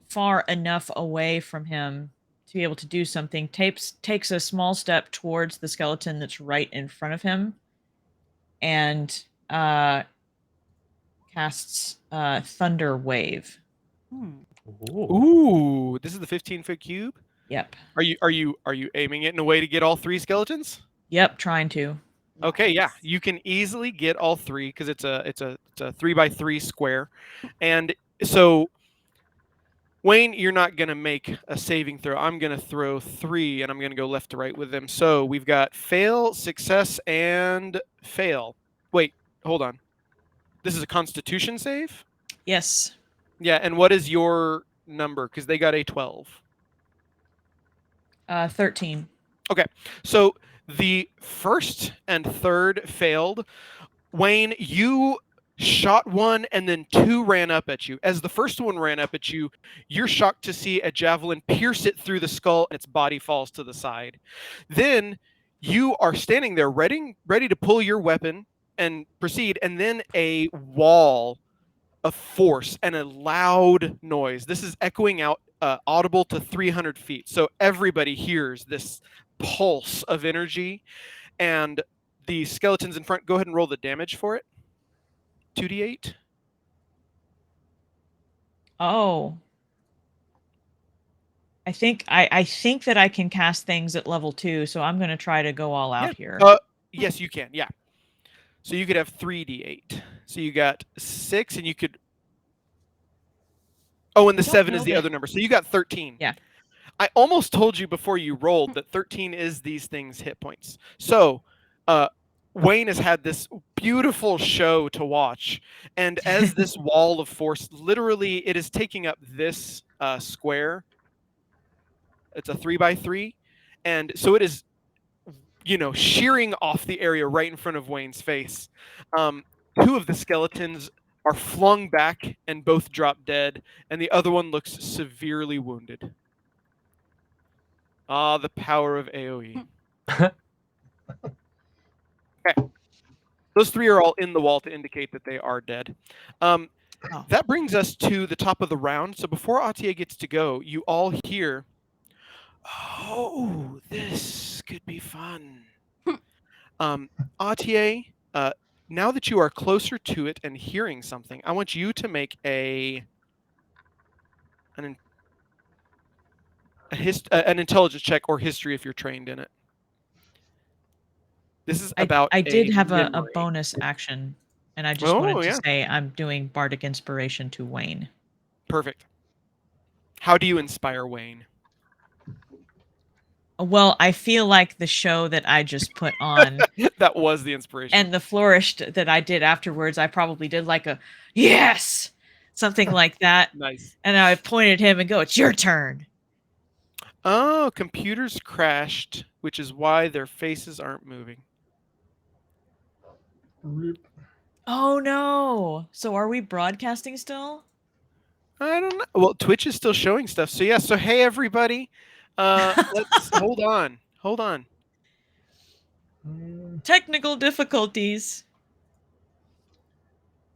far enough away from him to be able to do something, takes a small step towards the skeleton that's right in front of him and casts Thunder Wave. Ooh, this is the 15-foot cube. Yep. Are you aiming it in a way to get all 3 skeletons? Yep, trying to. Okay, yeah, you can easily get all 3 because it's a 3x3 square, and so Wayne, you're not gonna make a saving throw. I'm gonna throw 3, and I'm gonna go left to right with them. So we've got fail, success, and fail. Wait, hold on. This is a Constitution save. Yes. Yeah, and what is your number? Because they got a 12. 13. Okay, so the first and third failed. Wayne, you shot one and then 2 ran up at you. As the first one ran up at you, you're shocked to see a javelin pierce it through the skull and its body falls to the side. Then you are standing there ready to pull your weapon and proceed, and then a wall of force and a loud noise. This is echoing out audible to 300 feet. So everybody hears this pulse of energy, and the skeletons in front, go ahead and roll the damage for it. 2d8. Oh. I think that I can cast things at level 2, so I'm going to try to go all out here. Yes, you can. Yeah. So you could have 3d8. So you got 6, and you could. Oh, and the 7 is the other number. So you got 13. Yeah. I almost told you before you rolled that 13 is these things' hit points. So, Wayne has had this beautiful show to watch, and as this wall of force, literally, it is taking up this square. It's a 3x3, and so it is, shearing off the area right in front of Wayne's face. 2 of the skeletons are flung back and both drop dead, and the other one looks severely wounded. Ah, the power of AoE. Okay. Those 3 are all in the wall to indicate that they are dead. Oh. That brings us to the top of the round. So before Atiye gets to go, you all hear, "Oh, this could be fun." Atiye, now that you are closer to it and hearing something, I want you to make an intelligence check or history if you're trained in it. This is about I did a have a memory. bonus action, and I just Oh, wanted to yeah. say I'm doing bardic inspiration to Wayne. Perfect. How do you inspire Wayne? Well, I feel like the show that I just put on That was the inspiration. and the flourish that I did afterwards, I probably did like a yes, something like that. Nice. And I pointed at him and go, "It's your turn." Oh, computers crashed, which is why their faces aren't moving. Rip. Oh no. So are we broadcasting still? I don't know. Well, Twitch is still showing stuff. So yeah, so hey everybody. Let's hold on. Hold on. Technical difficulties.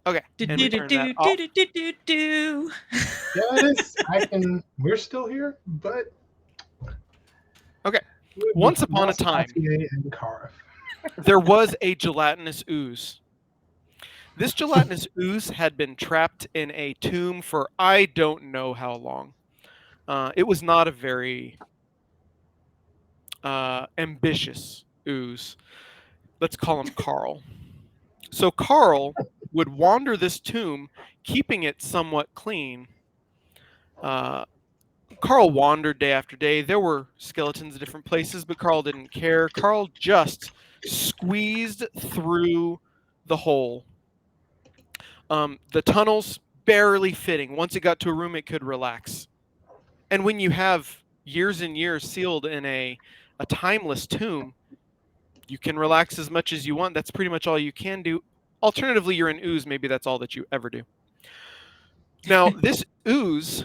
Okay. Do And do we do turn do that off. do do do do. Yeah, it is. We're still here, but Okay. Once upon a lost time, Atiye and Caraf. there was a gelatinous ooze. This gelatinous ooze had been trapped in a tomb for I don't know how long. It was not a very ambitious ooze. Let's call him Carl. So Carl would wander this tomb, keeping it somewhat clean. Carl wandered day after day. There were skeletons at different places, but Carl didn't care. Carl just squeezed through the hole. The tunnels barely fitting. Once it got to a room, it could relax. And when you have years and years sealed in a timeless tomb, you can relax as much as you want. That's pretty much all you can do. Alternatively, you're an ooze. Maybe that's all that you ever do. Now, this ooze,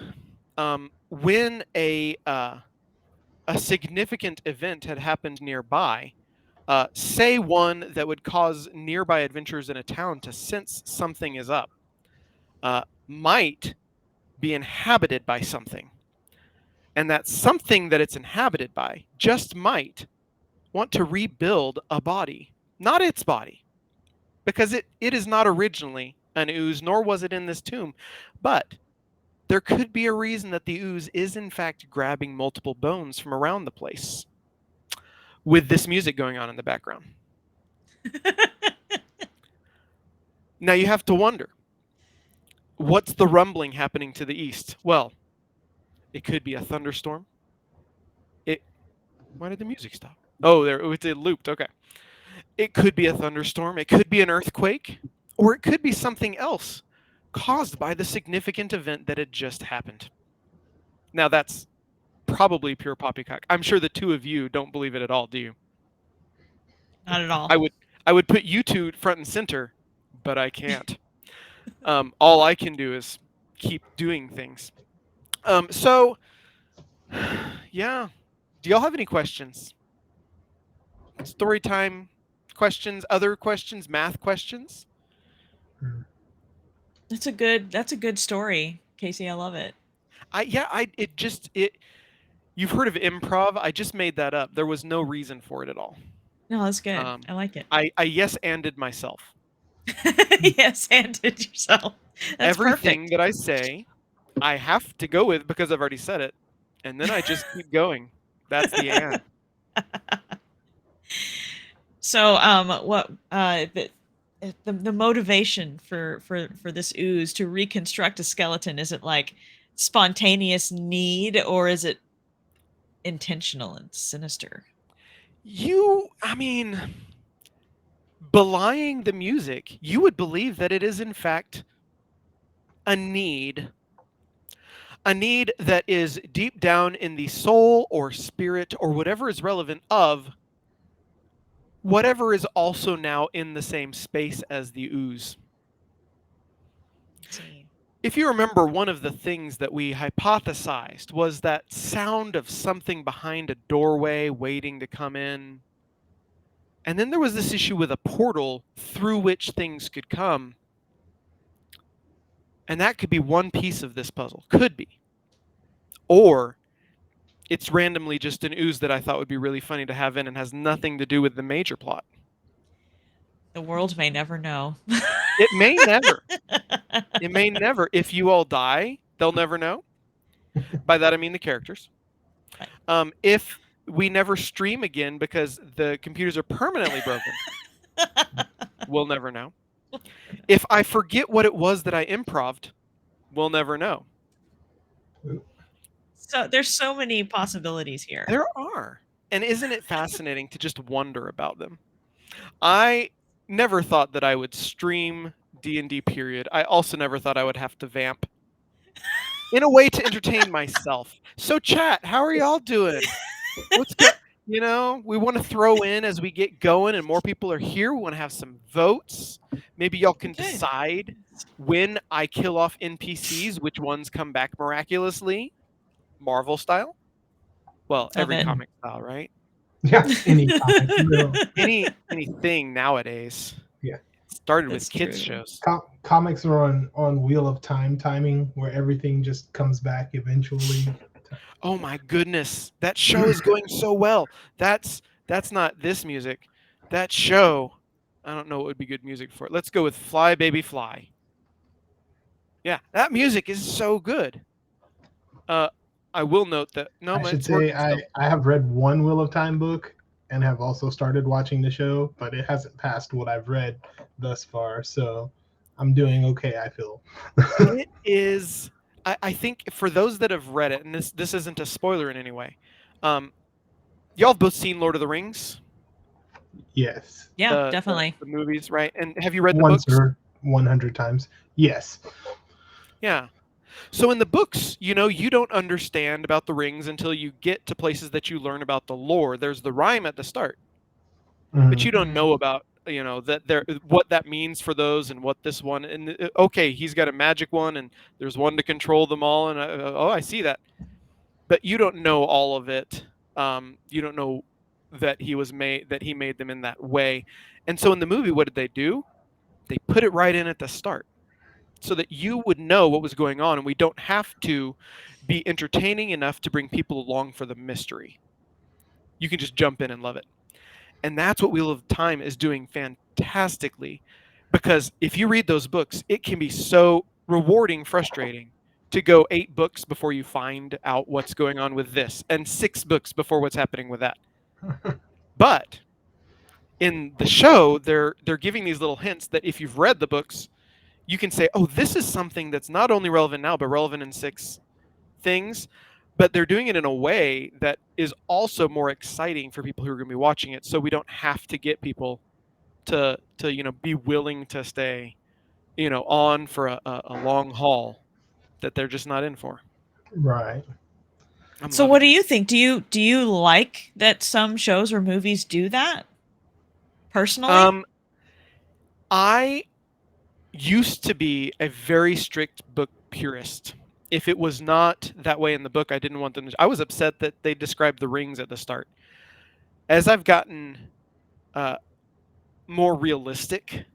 when a significant event had happened nearby, say one that would cause nearby adventurers in a town to sense something is up, might be inhabited by something. And that something that it's inhabited by just might want to rebuild a body. Not its body, because it is not originally an ooze, nor was it in this tomb. But there could be a reason that the ooze is in fact grabbing multiple bones from around the place, with this music going on in the background. Now you have to wonder, what's the rumbling happening to the east? Well, it could be a thunderstorm. Why did the music stop? Oh, there it looped. Okay. It could be a thunderstorm, it could be an earthquake, or it could be something else caused by the significant event that had just happened. Now that's probably pure poppycock. I'm sure the two of you don't believe it at all, do you? Not at all. I would put you two front and center, but I can't. All I can do is keep doing things. So, yeah. Do y'all have any questions? Story time questions, other questions, math questions? That's a good story, Casey. I love it. You've heard of improv. I just made that up. There was no reason for it at all. No, that's good. I like it. I yes-anded myself. Yes, and did yourself. That's Everything perfect. that I say, I have to go with because I've already said it, and then I just keep going. That's the and. So, what the motivation for this ooze to reconstruct a skeleton, is it like spontaneous need, or is it intentional and sinister? I mean, belying the music, you would believe that it is in fact a need that is deep down in the soul or spirit or whatever is relevant of whatever is also now in the same space as the ooze. See. if you remember, one of the things that we hypothesized was that sound of something behind a doorway waiting to come in. And then there was this issue with a portal through which things could come. And that could be one piece of this puzzle. Could be. Or it's randomly just an ooze that I thought would be really funny to have in and has nothing to do with the major plot. The world may never know. It may never. It may never. If you all die, they'll never know. By that I mean the characters. Right. If we never stream again because the computers are permanently broken, we'll never know. If I forget what it was that I improv'd, we'll never know. So there's so many possibilities here. There are. And isn't it fascinating to just wonder about them? I never thought that I would stream D&D period. I also never thought I would have to vamp in a way to entertain myself. So chat, how are y'all doing? What's good? You know, we want to throw in as we get going and more people are here. We want to have some votes. Maybe y'all can decide when I kill off NPCs, which ones come back miraculously. Marvel style. Well, every comic style, right? Yeah, any comic, anything nowadays. Yeah. Started with kids shows. Comics are on Wheel of Time timing, where everything just comes back eventually. Oh my goodness, that show is going so well. That's not this music. That show, I don't know what would be good music for it. Let's go with Fly Baby Fly. Yeah, that music is so good. I will note that I should say I have read one Wheel of Time book and have also started watching the show, but it hasn't passed what I've read thus far, so I'm doing okay, I feel. It is. I think for those that have read it, and this isn't a spoiler in any way, y'all have both seen Lord of the Rings? Yes. Yeah, definitely. The movies, right? And have you read the Once books? or 100 times. Yes. Yeah. So in the books, you know, you don't understand about the rings until you get to places that you learn about the lore. There's the rhyme at the start, but you don't know about, you know, what that means for those and what this one. And okay, he's got a magic one, and there's one to control them all. And I see that, but you don't know all of it. You don't know that he made them in that way. And so in the movie, what did they do? They put it right in at the start, so that you would know what was going on, and we don't have to be entertaining enough to bring people along for the mystery. You can just jump in and love it. And that's what Wheel of Time is doing fantastically, because if you read those books, it can be so rewarding, frustrating to go 8 books before you find out what's going on with this, and 6 books before what's happening with that. But in the show, they're giving these little hints that if you've read the books, you can say, oh, this is something that's not only relevant now, but relevant in 6 things. But they're doing it in a way that is also more exciting for people who are going to be watching it. So we don't have to get people to be willing to stay, on for a long haul that they're just not in for. Right. So what do you think? Do you like that some shows or movies do that? Personally? I used to be a very strict book purist. If it was not that way in the book, I didn't want them to. I was upset that they described the rings at the start. As I've gotten more realistic,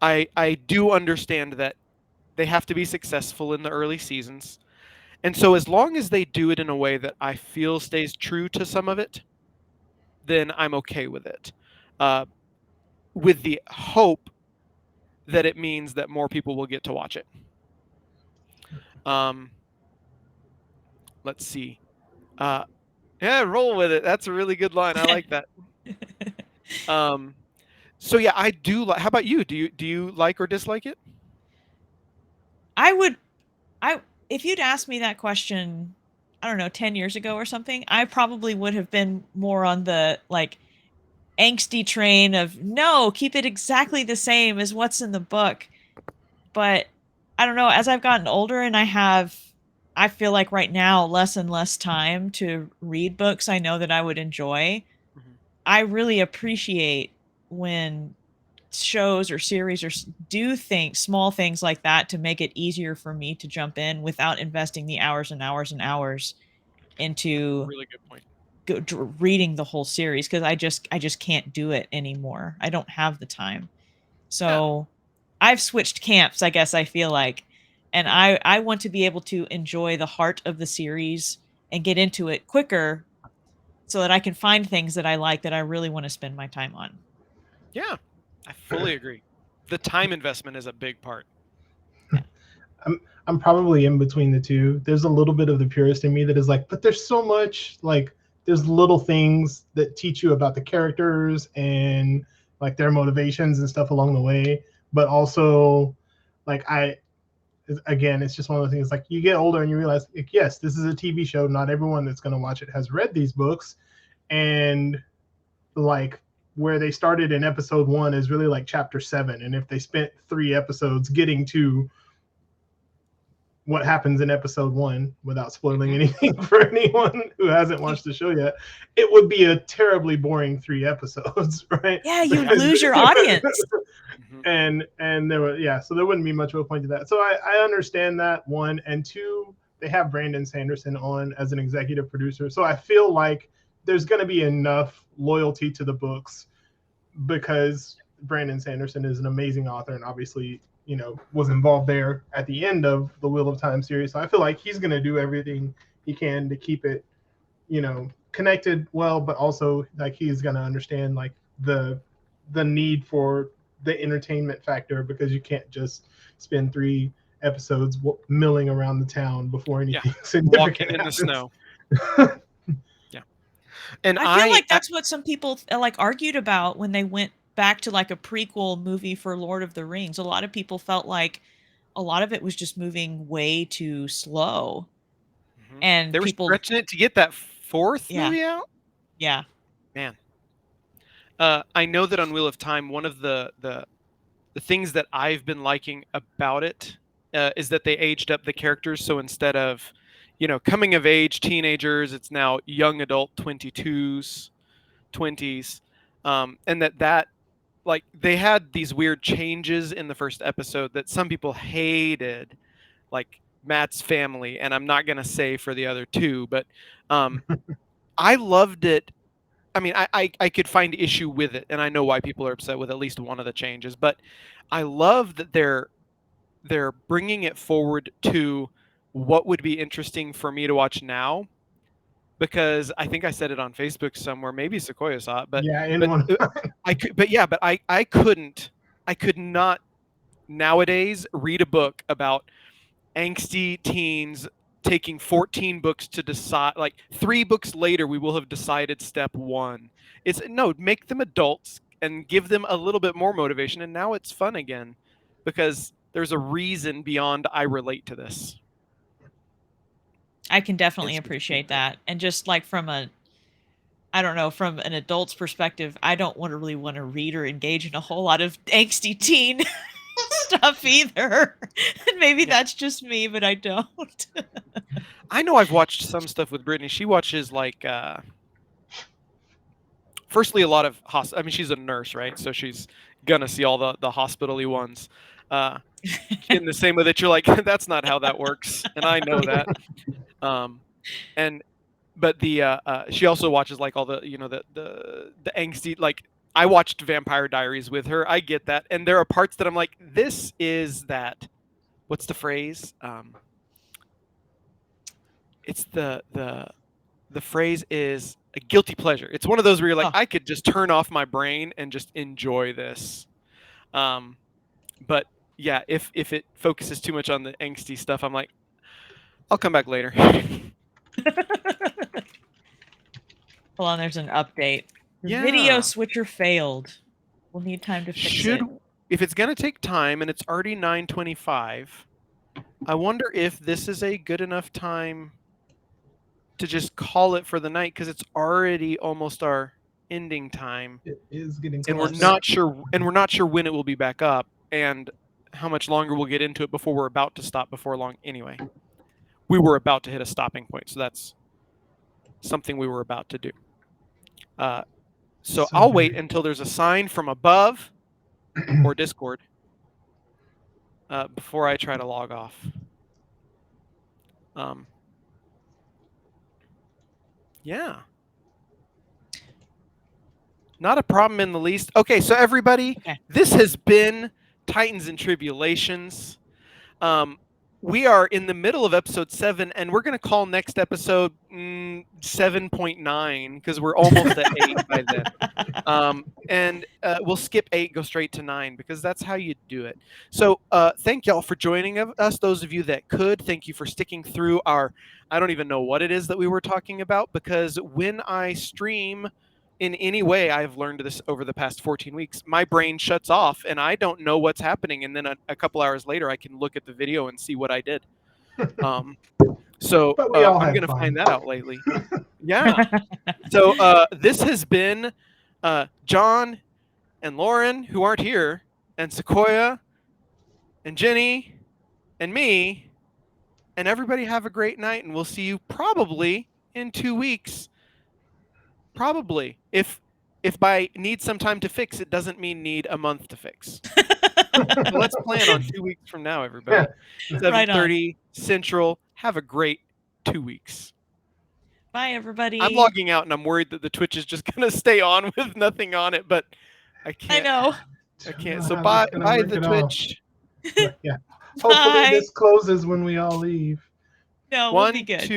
I do understand that they have to be successful in the early seasons. And so as long as they do it in a way that I feel stays true to some of it, then I'm okay with it. With the hope that it means that more people will get to watch it. Let's see. Yeah, roll with it. That's a really good line. I like that. So yeah, I do like. How about you? Do you like or dislike it? If you'd asked me that question, I don't know, 10 years ago or something, I probably would have been more on the like angsty train of no, keep it exactly the same as what's in the book. But I don't know, as I've gotten older and I feel like right now less and less time to read books I know that I would enjoy. Mm-hmm. I really appreciate when shows or series or do things, small things like that, to make it easier for me to jump in without investing the hours and hours and hours into Really good point. reading the whole series, because I just can't do it anymore. I don't have the time. So I've switched camps, I guess, I feel like. And I want to be able to enjoy the heart of the series and get into it quicker so that I can find things that I like that I really want to spend my time on. Yeah, I fully agree. The time investment is a big part. I'm probably in between the two. There's a little bit of the purist in me that is like, but there's so much, like, there's little things that teach you about the characters and like their motivations and stuff along the way. But also, like, again, it's just one of the things, like, you get older and you realize, like, yes, this is a TV show. Not everyone that's going to watch it has read these books. And like, where they started in episode 1 is really like chapter 7. And if they spent 3 episodes getting to what happens in episode 1 without spoiling anything for anyone who hasn't watched the show yet, it would be a terribly boring 3 episodes, right? Yeah, you lose your audience. And there were, so there wouldn't be much of a point to that. So I understand that, one. And two, they have Brandon Sanderson on as an executive producer, so I feel like there's going to be enough loyalty to the books, because Brandon Sanderson is an amazing author and obviously, was involved there at the end of the Wheel of Time series. So I feel like he's going to do everything he can to keep it, connected well, but also like he's going to understand like the need for the entertainment factor, because you can't just spend 3 episodes milling around the town before anything significant walking in happens. the snow. And I feel like that's what some people like argued about when they went back to like a prequel movie for Lord of the Rings. A lot of people felt like a lot of it was just moving way too slow. And they were stretching it to get that 4th movie out. Yeah. Man. I know that on Wheel of Time, one of the things that I've been liking about it is that they aged up the characters. So instead of, coming of age teenagers, it's now young adult 22s, 20s. And that like they had these weird changes in the first episode that some people hated, like Matt's family. And I'm not going to say for the other 2, but I loved it. I mean, I could find issue with it, and I know why people are upset with at least one of the changes, but I love that they're bringing it forward to what would be interesting for me to watch now, because I think I said it on Facebook somewhere, maybe Sequoia saw it, but I could not nowadays read a book about angsty teens taking 14 books to decide, like 3 books later we will have decided step 1. It's no, make them adults and give them a little bit more motivation, and now it's fun again because there's a reason beyond I relate to this. I can definitely appreciate that. And just like from an adult's perspective, I don't really want to read or engage in a whole lot of angsty teen stuff either. And maybe that's just me, but I don't. I know I've watched some stuff with Brittany. She watches like firstly a lot of I mean, she's a nurse, right? So she's gonna see all the hospital-y ones. In the same way that you're like, that's not how that works, and I know that. But she also watches like all the the angsty, like I watched Vampire Diaries with her. I get that, and there are parts that I'm like, this is that. What's the phrase? It's the phrase is a guilty pleasure. It's one of those where you're like, I could just turn off my brain and just enjoy this. But yeah, if it focuses too much on the angsty stuff, I'm like, I'll come back later. Hold on, there's an update. The video switcher failed. We'll need time to fix it. If it's gonna take time and it's already 9:25, I wonder if this is a good enough time to just call it for the night, because it's already almost our ending time. It is getting close. And we're not sure when it will be back up and how much longer we'll get into it before we're about to stop before long anyway. We were about to hit a stopping point, so that's something we were about to do. So I'll wait until there's a sign from above or Discord before I try to log off. Yeah. Not a problem in the least. Okay, so everybody, this has been Titans and Tribulations. We are in the middle of episode 7, and we're going to call next episode 7.9 because we're almost at 8 by then. And we'll skip 8, go straight to 9 because that's how you do it. So thank y'all for joining us. Those of you that could, thank you for sticking through our, I don't even know what it is that we were talking about, because when I stream in any way, I've learned this over the past 14 weeks, my brain shuts off and I don't know what's happening. And then a couple hours later, I can look at the video and see what I did. So But we all I'm have going to fun. find that out lately. Yeah. So this has been John and Lauren, who aren't here, and Sequoia and Jenny and me. And everybody have a great night. And we'll see you probably in 2 weeks. Probably. If by need some time to fix, it doesn't mean need a month to fix. So let's plan on 2 weeks from now, everybody. Yeah. 7:30 Central. Have a great 2 weeks. Bye, everybody. I'm logging out, and I'm worried that the Twitch is just going to stay on with nothing on it, but I can't. I know. I can't. So bye the Twitch. Yeah. Hopefully this closes when we all leave. No, we'll 1, be good. 2.